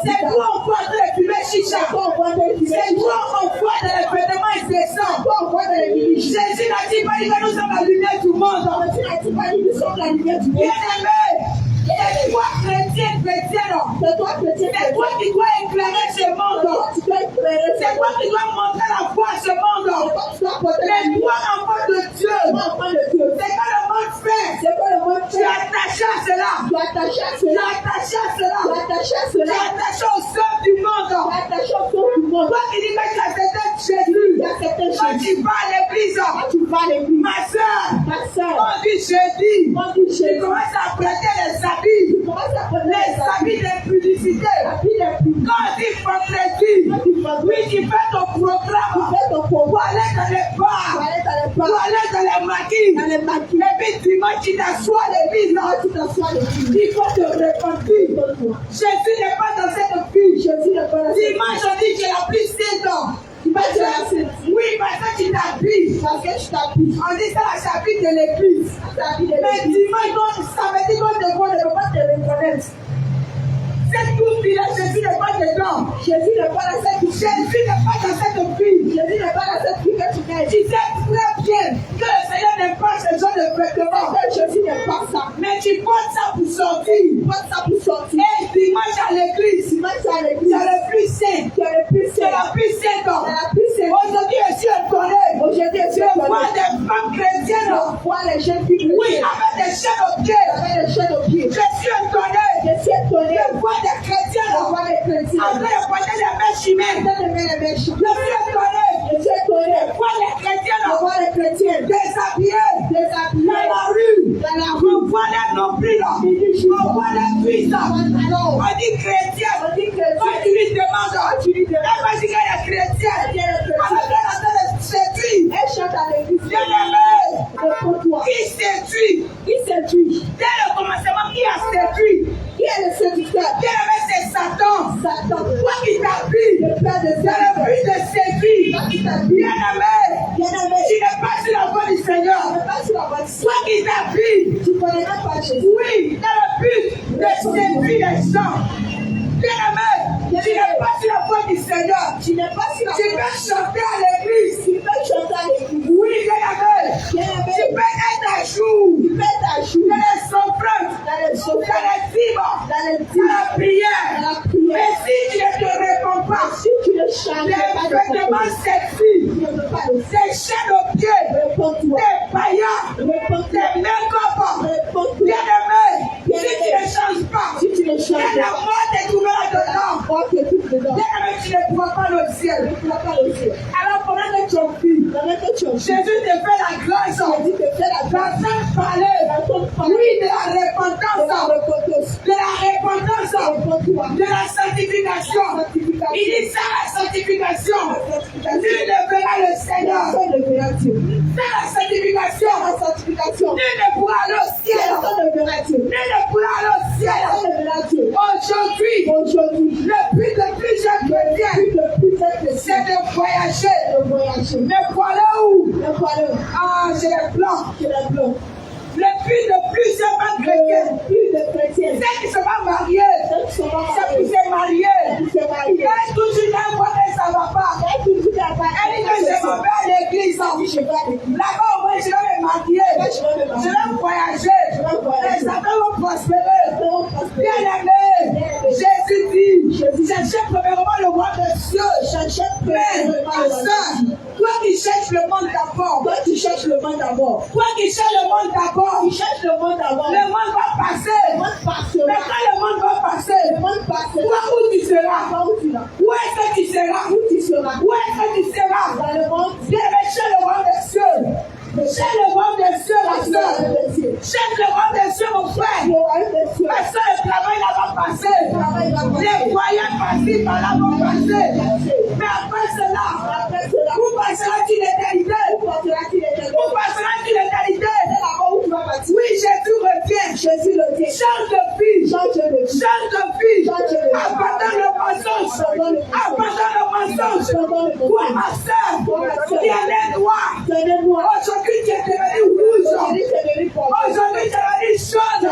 A: C'est toi en foi de les fumer chicha. C'est toi en foi de l'événement incessant. Jésus n'a dit pas que nous sommes la lumière du monde. Bien-aimé, c'est toi chrétienne. C'est toi qui dois éclairer ce monde. C'est toi qui dois montrer la foi à ce monde. Mais toi, enfant de Dieu, c'est que le monde fait. Tu es attaché à cela. Tu es attaché au sol du monde. Toi qui dis que tu as accepté Jésus, quand tu vas à l'église, ma soeur, on dit jeudi, tu commences à prêter les habits de publicité. Quand on dit vendredi, oui, tu fais ton programme pour aller dans les bars, pour aller dans les maquis. Et puis dimanche, tu t'assois à l'église. Il faut te repentir. Jésus n'est pas dans cette vie. Dimanche, on dit que tu as plus 16 ans. Oui, parce que tu t'habilles. On dit ça la chapitre de l'église. Mais dimanche, ça veut dire qu'on ne peut pas te reconnaître. Cette coupe, Jésus n'est pas dedans. Jésus n'est pas dans cette vie. Tu sais très bien que le Seigneur n'aime pas ce genre de vêtements. Mais tu portes ça pour sortir. Et dimanche à l'église, c'est le plus saint. C'est la plus sainte. Aujourd'hui, je suis étonné. Je vois des femmes chrétiennes. Oui, avec des chaînes aux pieds. Je suis étonné. Je vois des chrétiens avec les poignets de mains chimères. Je suis étonné. Je vois les chrétiens déshabillés dans la rue. On voit les nombrils. On voit les cuisses. On dit chrétien. Quand tu lui demandes, elle va dire qu'elle est chrétienne. Alors qu'elle a séduit. Bien-aimé, qui séduit? Dès le commencement, qui a séduit? Bien-aimé, c'est Satan. Toi qui t'habilles, c'est le but de séduire. Bien-aimé, tu n'es pas sur la voie du Seigneur. Toi qui t'habilles, oui, c'est le but de séduire les gens. Bien-aimé, tu n'es pas sur la voie du Seigneur. Tu peux chanter à l'église. Oui, bien-aimé, tu peux être à jour. Dans les offrandes, dans les fibres, dans la prière. Mais si tu ne te réponds pas, les vêtements sexy, des chaînes aux pieds, des paillards, des make-up, bien-aimé, si tu ne changes pas, il y a la mort est ouverte dedans. Bien-aimé, tu ne pourras pas le ciel. Alors pendant que tu pries, Jésus te fait la grâce. La Sainte parler, oui, de la repentance, de la sanctification. Il dit ça, la sanctification. Nul ne verra le Seigneur. C'est la sanctification. Nul ne pourra aller au ciel. Nul ne pourra aller au ciel. Aujourd'hui, le but de plusieurs chrétiens, c'est de voyager. Mais pour aller où? Ah, j'ai les plans. Le but de plusieurs chrétiens, c'est qu'ils ne sont pas mariés. C'est pour se marier. Elle toujours d'un côté, ça ne va pas. Elle dit que je m'en vais à l'église. Là-bas, au moins, je vais me marier. Je vais voyager. Les affaires vont prospérer. Bien-aimé, Jésus dit, cherchez premièrement le roi des cieux. Mais, ma soeur, toi qui cherches le monde d'abord. Toi qui cherches le monde d'abord. Le monde va passer. Mais quand le monde va passer, toi où tu seras? Où est-ce que tu seras? Dans le monde. Viens chez le roi des cieux. Chez le roi des cieux, ma soeur. Chez le roi des cieux, mon frère. aussi par là vont passer. Mais après cela, où passera-t-il l'éternité? Où passera-t-il l'éternité? Oui, Jésus revient. Change de vie. Change de vie. Abandonne le mensonge. Abandonne le mensonge. Toi, ma soeur, qui est noire. Aujourd'hui, tu es devenu rouge. Aujourd'hui, tu es devenu jaune.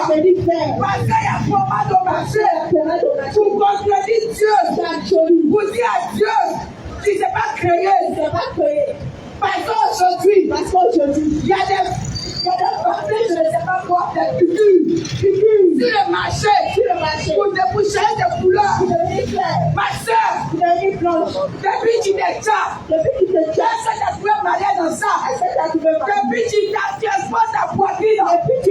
A: Parce qu'il y a vraiment de marché. Pour contredire Dieu. Pour dire à Dieu qui ne s'est pas créé. Parce qu'aujourd'hui, il y a des parties, je ne sais pas quoi, des figures. Sur le marché, pour déboucher des couleurs. Ma soeur, depuis tu t'échappes, est-ce que tu as trouvé marié dans ça? Depuis tu exposes ta poitrine, est-ce que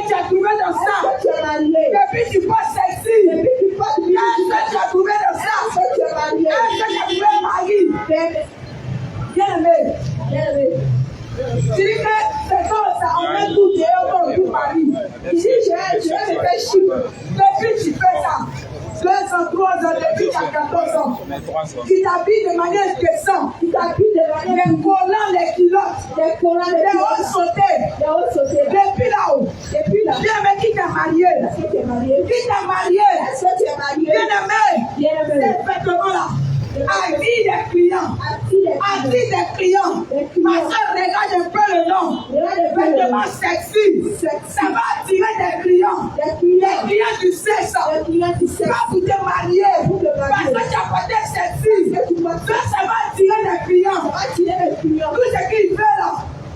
A: tu as trouvé dans ça? Depuis tu passes sexy, est-ce que tu as trouvé dans ça? Est-ce que tu as trouvé mari? Bien-aimé. Tu dis que c'est comme ça, on met tout dehors, on tout Paris. Tu dis, je vais me faire chier. Depuis tu fais ça, 2 ans, 3 ans, depuis tu as 14 ans. Tu t'habilles de manière indécente. Les collants, les culottes, les hauts sautés. Depuis là-haut. Bien, mais qui t'a marié? Qui t'a marié? Bien-aimé, ces vêtements-là. Attire des clients. Ma soeur, regarde un peu le nom. Vêtements sexy. Ça va attirer des clients. Des clients du sexe. Quand vous te mariez, parce que tu as porté sexy, ça va attirer des clients. Tout ce qu'il fait là,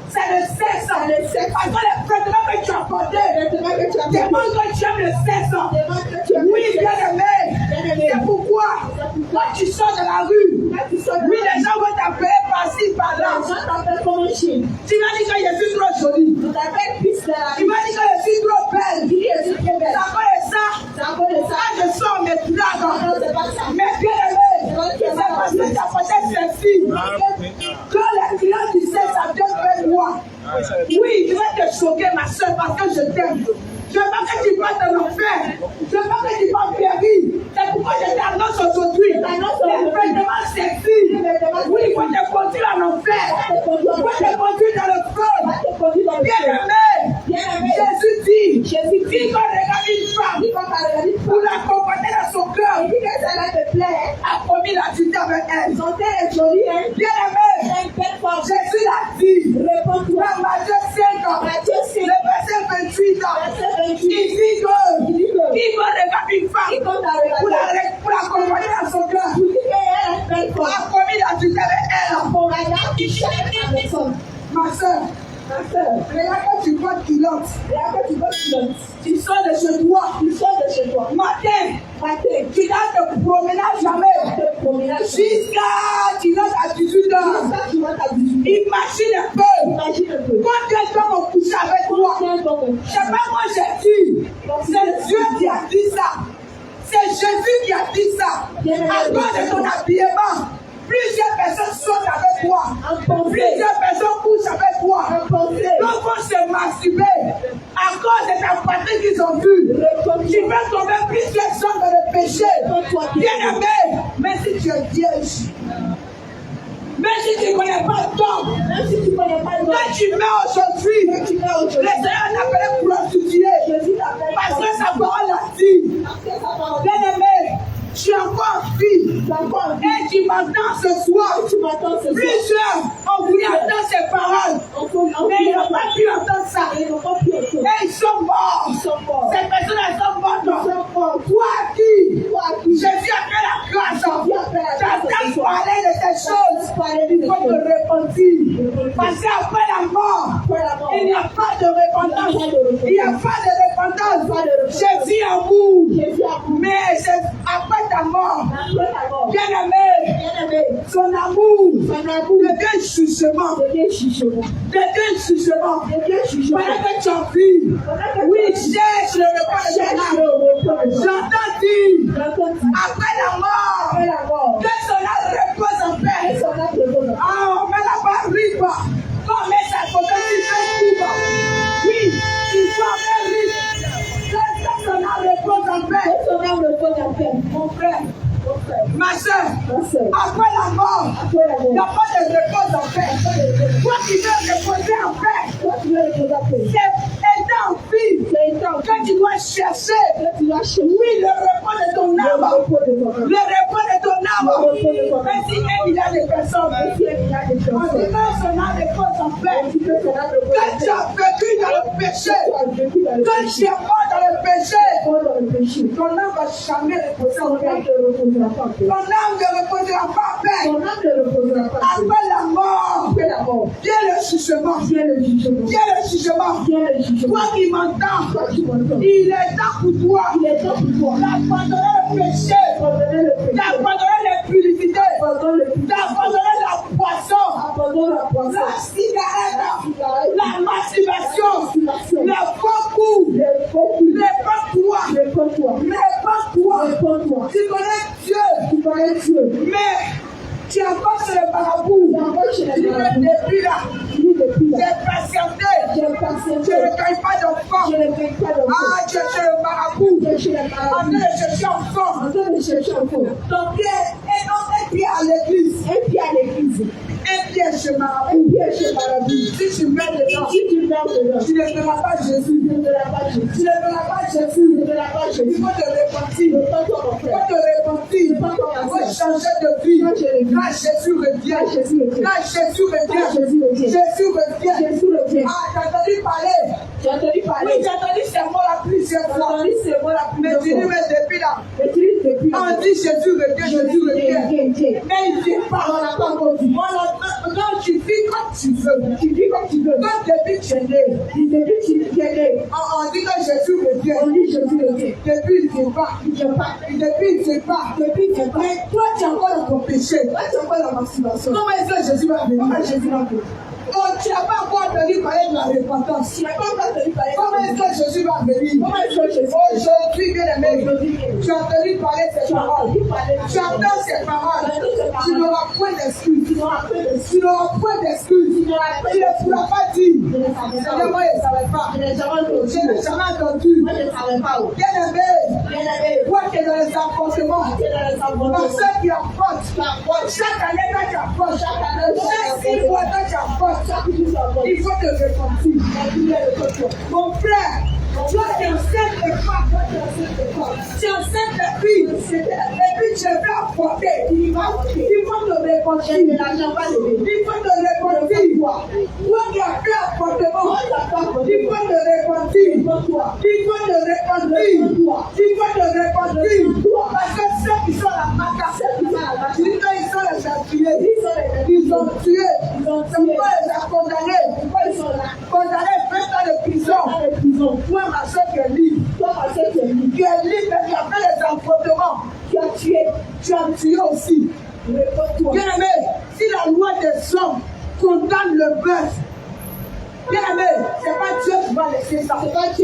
A: c'est le sexe. Parce que les vêtements que tu as portés, demande que tu aimes le sexe. Oui, bien-aimé. C'est pourquoi, quand tu sors de la rue, oui, les gens vont t'appeler par-ci, par-là. Tu vas dire que je suis trop jolie. Tu vas dire que je suis trop belle. Ça va ça. Quand je sors mes blagues, mais bien-aimé, c'est parce que tu as porté celle-ci. Quand les clients du sexe, ça vient vers moi. Oui, je vais te choquer, ma soeur, parce que je t'aime. Je veux pas que tu passes en enfer. Je veux pas que tu passes périr. C'est pourquoi je t'annonce aujourd'hui. Les vêtements sexy. Oui, il faut te conduire en enfer. Il faut te conduire dans le feu. Bien-aimé. Jésus dit qu'on regarde une femme pour la comporter dans son cœur. A promis la cité avec elle. Bien-aimé. Jésus l'a dit. Dans Matthieu 5 ans. Le verset 28 ans. Il dit que qui regarde une femme pour la comporter dans son cœur. A promis la cité avec elle. Ma soeur, regarde quand tu vois culotte. Tu sors de chez toi. Matin, tu dois te promener à jamais. Jusqu'à tu vas à 18 ans. Imagine un peu. Combien de temps on couche avec toi? Je ne sais pas, moi j'ai dit. C'est Dieu qui a dit ça. C'est Jésus qui a dit ça. À cause de ton habillement. Plusieurs personnes sortent avec toi. Plusieurs personnes couchent avec toi. Donc vont se masturber à cause de ta pratique qu'ils ont vue. Tu vas tomber plusieurs sortes de péché. Bien-aimé, mais si tu es vierge, même si tu ne connais pas d'homme, quand tu mets aujourd'hui, le Seigneur t'appelle pour l'étudier. Parce que sa parole l'a dit. Bien-aimé, je suis encore fille. Et tu m'entends ce soir. Plusieurs ont voulu entendre ces paroles. Mais ils n'ont pas pu entendre ça. Et ils sont morts. Ces personnes sont mortes. Toi qui Jésus a fait la grâce. J'entends parler de ces choses. Il faut te repentir. Parce qu'après la mort, il n'y a pas de repentance. Il n'y a pas de repentance. Jésus amour. Mais après ta mort, bien-aimé, son amour devient jugement. Pendant que tu as vu, oui, cherche le repas de j'entends dire, après la mort, que son âme repose en paix. Ah, on met la barre riba. Quand on met sa photo, tu fais riba. Oui, tu vois, mais riba. Que son âme repose en paix. Mon frère, Ma soeur, après la mort, il n'y a pas de repos en paix. Toi qui veux reposer en paix, c'est étant en vie que tu dois chercher. Oui, le repos de ton âme. Le repos de ton âme. Mais si il y a des personnes, on dit que son âme repose en paix. Quand tu as vécu dans le péché, quand tu es mort dans le péché, ton âme va jamais reposer en paix. Ton âme ne reposera pas en paix. Après la mort, vient le jugement. Toi qui m'entends, il est temps pour toi d'abandonner le péché, d'abandonner l'impudicité, d'abandonner la poisson, la cigarette, la masturbation, le faux coup, réponds-toi. Tu connais Dieu, mais tu as pas sur le marabout. Depuis là, j'ai patienté. Je ne recueille pas d'enfant. Ah, je cherche le marabout. En train de chercher enfant. Ton pied est un pied à l'église. Un pied chez marabout. Si tu mets dedans, tu ne verras pas Jésus. Il faut te repentir. Il faut changer de vie. Quand Jésus revient. Ah, t'as entendu parler? Oui, j'ai entendu ces mots-là plusieurs fois. Mais tu dis, mais depuis là, on dit Jésus revient. Mais il ne vient pas. Non, tu vis comme tu veux. Comme depuis tu es né. On dit que Jésus revient. Depuis il ne vient pas. Mais toi, tu es encore dans ton péché. Comment est-ce que Jésus va venir? Oh, tu n'as pas encore entendu parler de la repentance. Comment est-ce que Jésus va venir? Aujourd'hui, bien aimé, tu as entendu parler de ces paroles. Tu entends ces paroles. Tu n'auras point d'excuses. Tu ne pourras pas dire. Seigneur, moi, je ne savais pas. Je n'ai jamais entendu. Bien aimé, toi qui es dans les appartements, dans ceux qui apportent, chaque année quand tu apportes, chaque 6 mois quand tu apportes, il faut te repentir. Mon frère, toi qui enseignes les femmes, tu enseignes les filles, et puis tu veux apporter. Il faut te repentir. Toi qui as fait apportement, il faut te repentir. Parce que ceux qui sont la maca, ils sont les appuyés. Ils ont tué. C'est pourquoi ils ont condamné. Condamné 20 ans de prison. Toi, ma soeur, tu es libre. Tu es libre, mais tu as fait les affrontements. Tu as tué aussi. Bien aimé, si la loi des hommes condamne le bœuf, bien aimé, c'est pas Dieu qui va laisser ça. Toi qui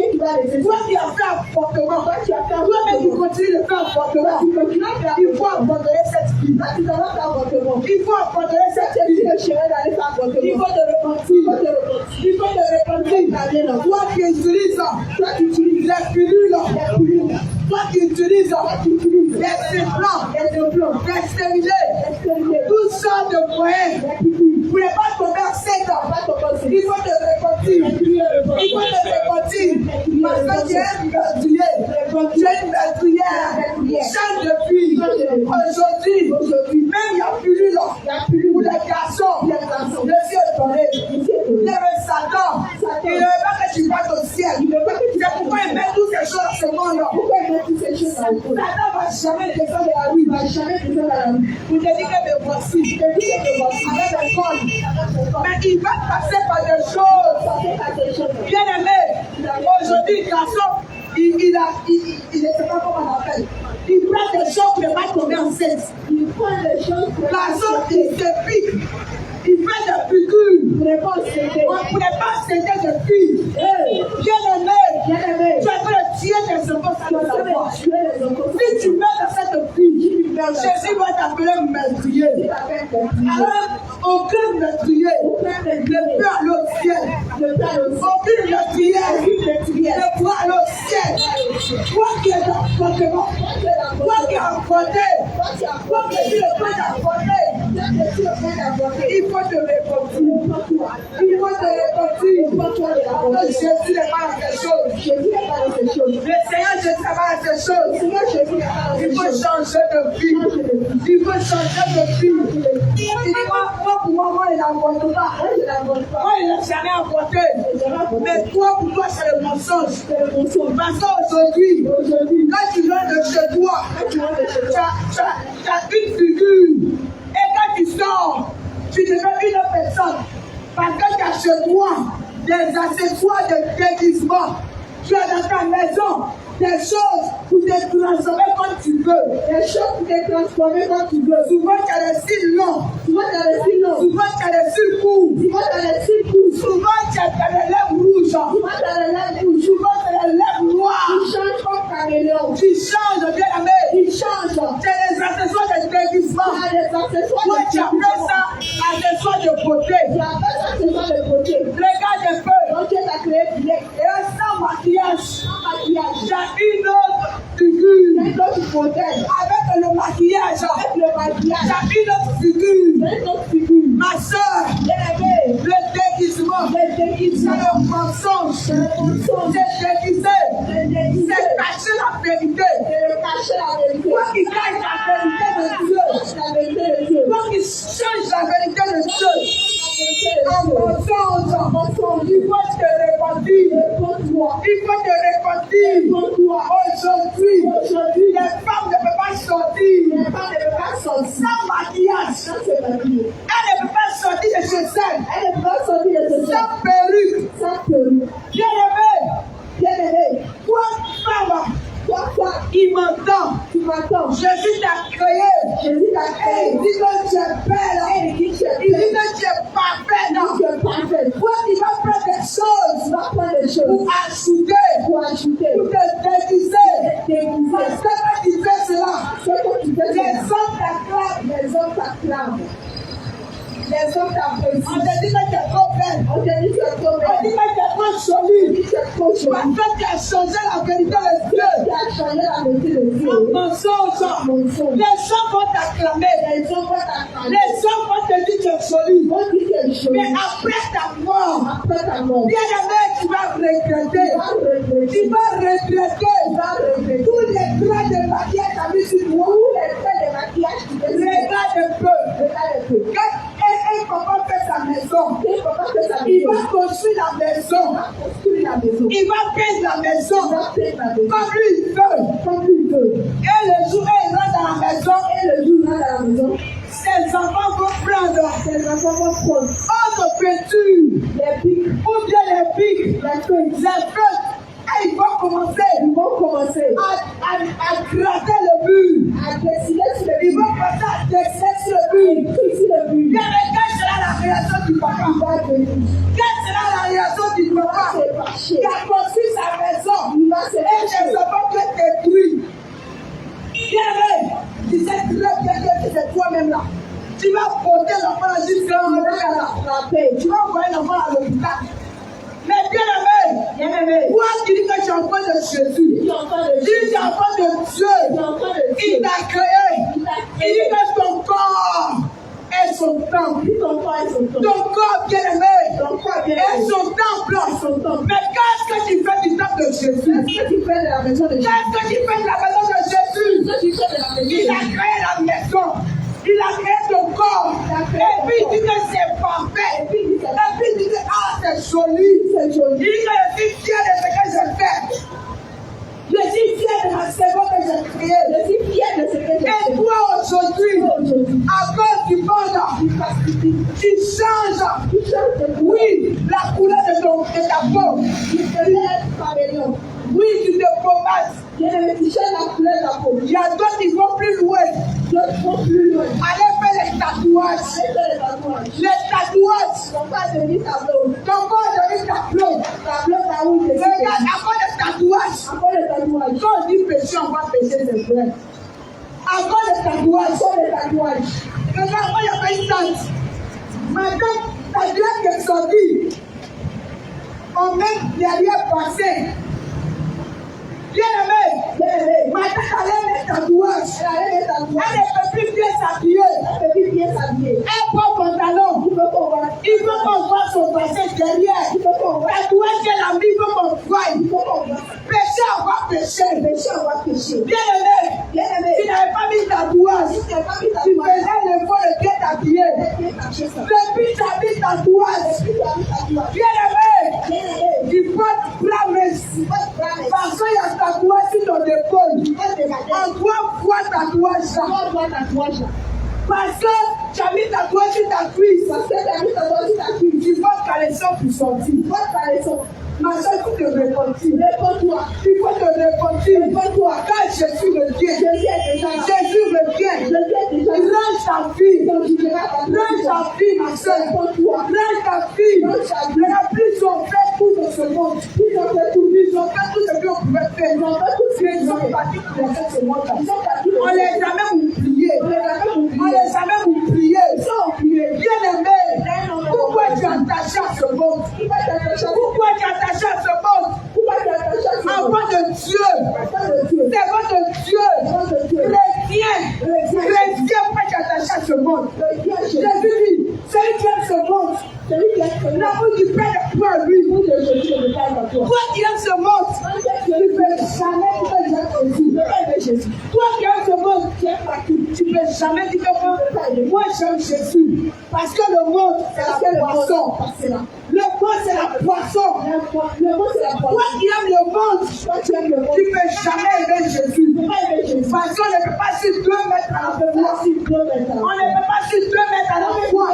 A: as fait apportement, toi-même qui continues de faire apportement, il faut abandonner cette vie. Il faut abandonner cette vie. Il faut te repentir. Toi qui utilises les pilules, toi qui utilises les implants, les stérilés, tout ça de moyens pour ne pas tomber enceinte. Il faut te repentir. Parce que tu es une meurtrière. Change de vie. Aujourd'hui, même il y a pilule pour les garçons. Le ciel est donné. Il y a un Satan. Il ne veut pas que tu vas au ciel. C'est pourquoi il met toutes ces choses dans ce monde-là. Satan ne va jamais descendre de la rue. Pour te dire que me voici. Avec un col. Mais il va passer par des choses. Bien aimé, aujourd'hui, le garçon, il ne sait pas comment on appelle. Il prend des choses pour ne pas tomber enceinte. Garçon, il se pique. Il fait des piqûres. On ne pourrait pas céder de filles. Bien aimé, tu es en train de tuer tes enfants sans le savoir. Si tu mets dans cette fille, Jésus va t'appeler meurtrier. Alors, aucun meurtrier ne peut aller au ciel. Aucun meurtrier ne peut aller au ciel. Toi qui es dans le toi qui es en côté, Comme je suis le point d'abordé, il faut te reconstruire. Il faut te reconstruire. Donc Jésus n'est pas dans ces choses. Le Seigneur Jésus n'est pas dans ces choses. Il faut changer de vie. Il faut changer de vie. Il dit, moi, pour moi, il n'aborde pas. Moi, il n'a jamais abordé. Mais toi, pour toi, c'est le mensonge. Parce qu'aujourd'hui, quand tu viens de chez toi, tu as une figure. Et quand tu sors, tu deviens une autre personne. Parce que tu as chez toi des accessoires de déguisement. Tu as dans ta maison des choses pour te transformer comme tu veux. Des choses pour te transformer comme tu veux. Souvent, tu as des cils longs. Souvent, tu as des cils longs. Souvent, tu as des cils courts. Souvent, tu as des cils courts. Souvent, tu as des lèvres rouges. Souvent, tu as des lèvres rouges. Souvent, tu as des lèvres noires. Tu changes comme caméléon. Tu changes, bien aimé. Tu changes. Tu as des accessoires de déguisement. Tu as des accessoires de déguisement. Tu appelles ça accessoires de beauté. Tu appelles ça accessoires de beauté. Regarde un peu. Donc, tu as créé du lait. Et sans maquillage. Sans maquillage. Une autre figure. Avec le maquillage. Avec le maquillage. Une autre figure. Une autre figure. Ma soeur. Le déguisement. Le déguisement. C'est le mensonge. C'est déguisé. C'est cacher la vérité. C'est cacher la vérité. Quoi qu'il cache la vérité de Dieu. Quoi qu'il change la vérité de Dieu. En mensonge. Il faut te repentir. Il faut te repentir. Aujourd'hui, les femmes ne peuvent pas sortir. Sans maquillage. Elles ne peuvent pas sortir de chez elles. Sans perruque. Bien aimé. Toi, femme. Il m'entend. Jésus t'a créé. Il dit que tu es belle. Il dit que tu es parfaite. Toi, il va prendre des choses pour ajouter, pour te déguiser. Parce que quand tu fais cela, les hommes t'acclament. Les hommes t'apprécient. On te dit que tu es trop belle. On te dit que tu es trop belle. On dit que tu es trop jolie. Parce que tu as changé la vérité de Dieu. Un mensonge. Les gens vont t'acclamer. Les gens vont te dire que tu es jolie. Mais après ta mort, bien aimé, tu vas regretter. Tu vas regretter. Tous les traits de maquillage t'as mis sur moi. Regarde un peu. Un papa fait sa maison. Il va construire la maison. Il va peindre la maison. Comme lui il veut. Et le jour où il rentre dans la maison, ses enfants vont prendre autre peinture. Ou bien les pics. Les feux. Et ils vont commencer à gratter le mur. Ils vont passer à dessiner sur le mur. Quelle sera la réaction du papa? Quelle sera la réaction du papa qui a construit sa maison et ses enfants qui ont détruit? Bien aimé, tu sais très bien que c'est toi-même là. Tu vas porter l'enfant à jusqu'à frapper. Tu vas envoyer l'enfant à l'hôpital. Mais bien aimé, toi qui dis que tu es enfant de Jésus, tu es enfant de Dieu, il t'a créé, il dit que ton corps est son temple. Ton corps bien aimé est son temple. Mais qu'est-ce que tu fais du temple de Jésus? Qu'est-ce que tu fais de la maison de Jésus? Il a créé la maison. Il a créé ton corps. Et puis il dit que c'est parfait. Et puis il dit que c'est joli. Il dit que je suis fier de ce que j'ai fait. Je suis fier de la saison que j'ai créée. Et toi aujourd'hui, à cause du monde, tu changes. Oui, la couleur de ta peau. Oui, tu te pomades. Il y a d'autres qui vont plus loin. Allez faire les tatouages. Les tatouages. Ton corps devient tableau. Regarde, après les tatouages. Quand on dit péché, on va pécher, c'est vrai. Après les tatouages. Regarde, moi, il y a pas une tante. Maintenant, ta glace est sortie. On met derrière passé. Bien aimé, ma tante allait mettre tatouage. Elle est
B: Un bon pantalon. Il faut qu'on voit son passé derrière. Tatouage est l'ami, il faut qu'on voie. Péché, on va pécher. Bien aimé, tu n'avais pas mis tatouage. Tu faisais le faux de bien t'habiller. Depuis ta vie tatouage. Bien aimé, il faut promesse. Parce qu'il y a tatouage sur ton épaule. On doit voir tatouage. Parce que tu as mis tatouage sur ta cuisse. Tu vas caresser pour sortir. Ma soeur, il faut te repentir. Il faut te repentir. Quand Jésus revient, range ta fille. Ma soeur. Range ta fille. Remplis son fait tout dans ce monde. Ils ont fait tout ce qu'on pouvait faire. Ils ont parti pour les faire ce monde. On les a même oubliés. Bien aimé, pourquoi tu es attaché à ce monde? Enfant de Dieu, c'est votre Dieu. Chrétien, pourquoi tu es attaché à ce monde? Jésus dit, celui qui aime ce monde, l'amour du Père est pour lui. Toi qui aimes ce monde, tu ne peux jamais Jésus. Toi qui aimes ce monde, tu ne peux jamais dire que moi j'aime Jésus. Parce que le monde, c'est la poisson. Le monde, c'est la poisson. Toi qui aimes le monde, tu ne peux jamais aimer Jésus. Parce qu'on ne peut pas sur 2 mètres à la fois. On ne peut pas sur 2 mètres à la fois.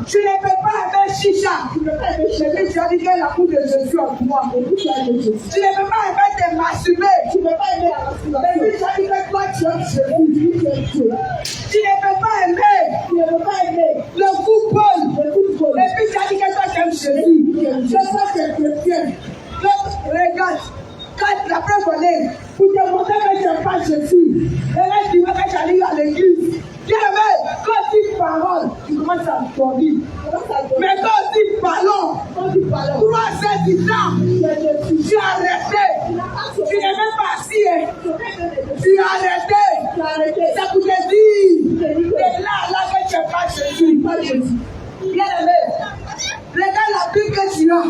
B: Tu ne peux pas aimer Chicha. Tu as dit que l'amour de Jésus en toi. Tu ne peux pas aimer te masturber. Et puis tu as dit que toi tu aimes Jésus. Tu ne peux pas aimer le football. Et puis tu as dit que toi tu aimes Jésus. C'est ça que tu es chrétien. Regarde, quand la preuve on est, pour te montrer que tu n'aimes pas Jésus, et là tu vois que tu arrives à l'église. Bien aimé, quand tu parles, tu commences à dormir. Mais quand tu parles, 3 heures du temps, tu as arrêté. Tu n'es même pas assis. Tu as arrêté. Ça pour te dire, c'est là que tu n'aimes pas Jésus. Bien aimé, regarde la Bible que tu as.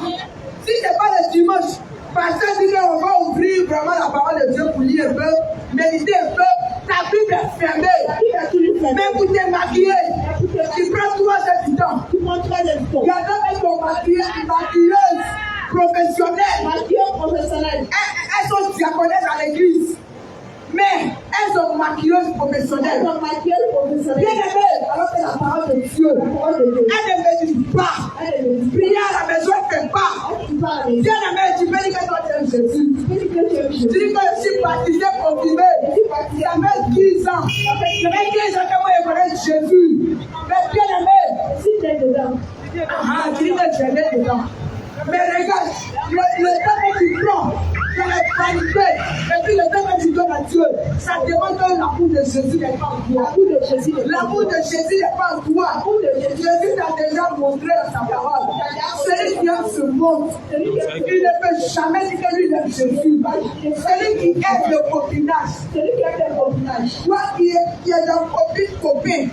B: Si ce n'est pas le dimanche, parce que dit qu'on va ouvrir vraiment la parole de Dieu pour lire un peu, méditer un peu, ta Bible est fermée. Même pour te maquiller, tu prends 3 heures du temps. Il y a d'autres qui sont maquilleuses professionnelles. Elles sont diaconesses à l'église. Mais elles sont maquilleuses professionnelles. Bien aimées, alors que la parole de Dieu, elle ne médite pas. Prier à la maison, elle ne fait pas. Bien aimé, tu peux dire que toi tu aimes Jésus. Tu dis que je suis baptisé, confirmé. Ça fait 10 ans. Ça fait 15 ans que moi je connais Jésus. Mais bien aimé, si tu es dedans. Tu dis que tu es dedans. Mais regarde, le temps que tu prends, c'est la qualité. Et puis le temps que tu donnes à Dieu, ça demande que l'amour de Jésus n'est pas en toi. L'amour de Jésus n'est pas en toi. Jésus t'a déjà montré dans sa parole. Celui qui aime ce monde, il ne peut jamais dire que lui aime Jésus. Celui qui aime le copinage. Toi qui es dans copine.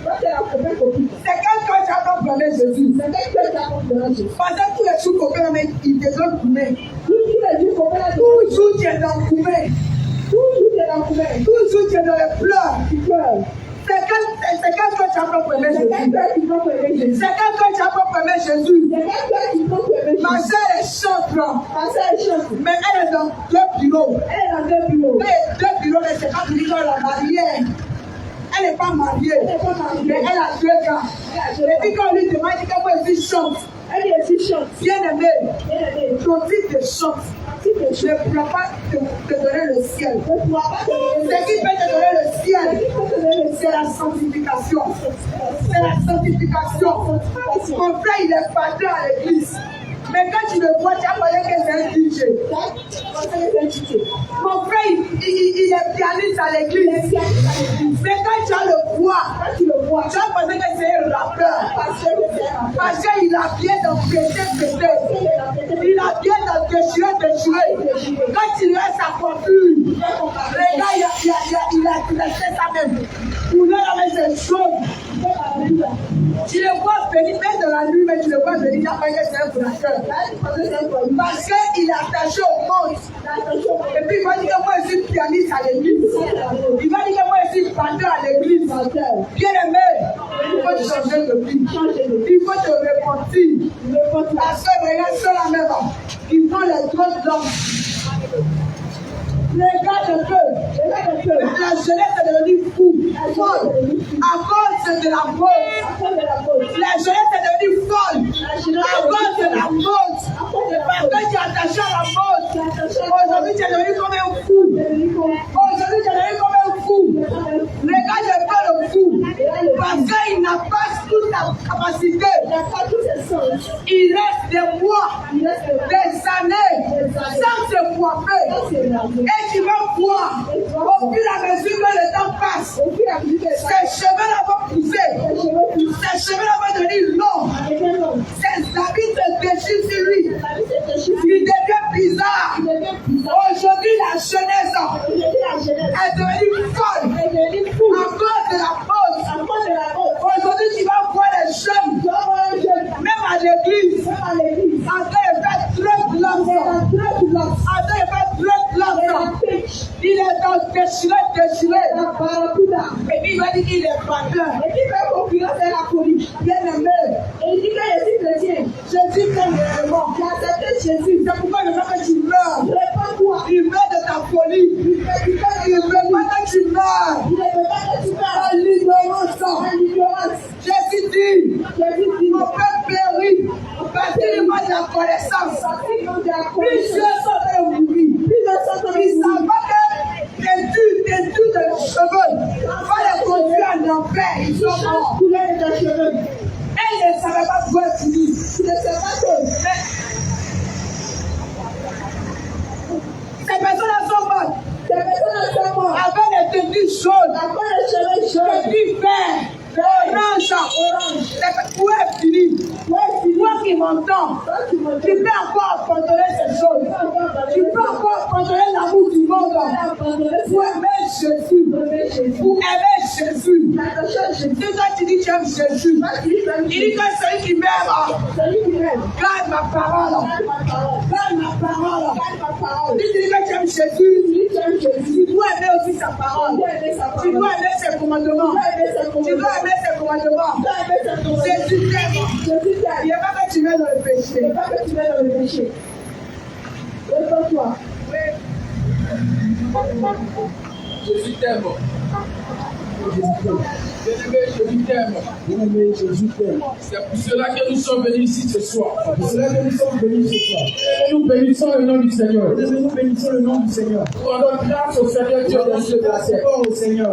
B: C'est quand toi tu as pas parlé Jésus. Pendant tous les jours copains, il te donne combien. Toujours tu es dans combien. Toujours tu es dans les pleurs. C'est quand toi tu as pas parlé Jésus. C'est quand toi tu as pas parlé Jésus. Ma soeur est chante. Mais elle est dans 2 bureaux. Et 2 bureaux, mais c'est pas du tout la mariée. Elle n'est pas mariée, mais elle a 2 gars. Et puis quand on lui demande comment elle chante, bien aimé, ton titre de chante ne pourra pas te donner le ciel. Ce qui peut te donner le ciel, c'est la sanctification. Mon frère, il est patron à l'église. Mais quand tu le vois, tu as croyé que c'est un DJ. Mon frère, il est pianiste à l'église. Mais quand tu as le voir, tu as pensé que c'est un rappeur. Parce qu'il a bien d'empêcher. Il a bien d'empêcher. Quand il reste sa coiffure, regarde, il a fait ça même. Pour lui, c'est chaud.
A: Pourquoi je dis qu'après c'est un flatteur? Parce qu'il est attaché au monde. Et puis il va dire que moi je suis pianiste à l'église. Il va dire que moi je suis chanteur à l'église. Bien aimé, il faut changer de vie. Il faut te repentir. Parce que regarde cela même. Ils font les drogues d'hommes. Regarde un peu. La jeunesse est devenue fou. À cause de la mode. La jeunesse est devenue folle. À cause de la mode. Parce que tu es attaché à la mode. Aujourd'hui, tu es devenu comme un fou. Aujourd'hui, tu es devenu comme un fou. Regarde un peu le fou. Parce qu'il n'a pas toute la capacité. Il reste des mois, des années, sans se coiffer. Et tu vas voir, au fur et à mesure que le temps passe, ces cheveux-là vont pousser. Ces cheveux-là vont devenir longs. Ses habits se déchirent sur lui. Il devient bizarre. Aujourd'hui, la jeunesse est devenue folle à cause de la mode. Aujourd'hui, tu vas voir les jeunes, même à l'église, en train de faire trop de l'argent. Il est dans déchiré. Et puis il va dire qu'il est batteur. Et puis il va concurrence à la police. Bien aimé. Et il dit que je suis chrétien. Jésus t'aime vraiment. Tu as accepté Jésus. C'est pourquoi il veut que tu meurs. Réponds-toi. Il veut de ta folie. Il veut pas que tu meurs. Il veut pas que tu meurs. En l'ignorance. Jésus dit, mon peuple périt parce qu'il manque de la connaissance. Plusieurs sont en train de mourir. Ils savent pas que des tours de cheveux va les conduire en enfer. Ils sont morts. Et ils ne savaient pas quoi finir. Ils ne savaient pas que. Ces personnes-là sont mortes. Avec les tenues jaunes. Tenues vertes. Orange. Où est fini? Toi qui m'entends, tu peux encore contrôler ces choses. Tu peux encore contrôler l'amour du monde. Pour aimer Jésus. Pour aimer Jésus. C'est toi qui dis que tu aimes Jésus. Il dit que celui qui m'aime, garde ma parole. Garde ma parole. Il dit que tu aimes Jésus. Tu dois aimer aussi sa parole. Tu dois aimer ses commandements. Tu dois aimer ses commandements. Jésus t'aime. Il n'y a pas que tu veux dans le péché. Réponds-toi. Jésus t'aime. Jésus t'aime. C'est pour cela que nous sommes venus ici ce soir. Et nous bénissons le nom du Seigneur. Nous bénissons le nom du Seigneur. Nous rendons grâce au Seigneur Dieu de la terre.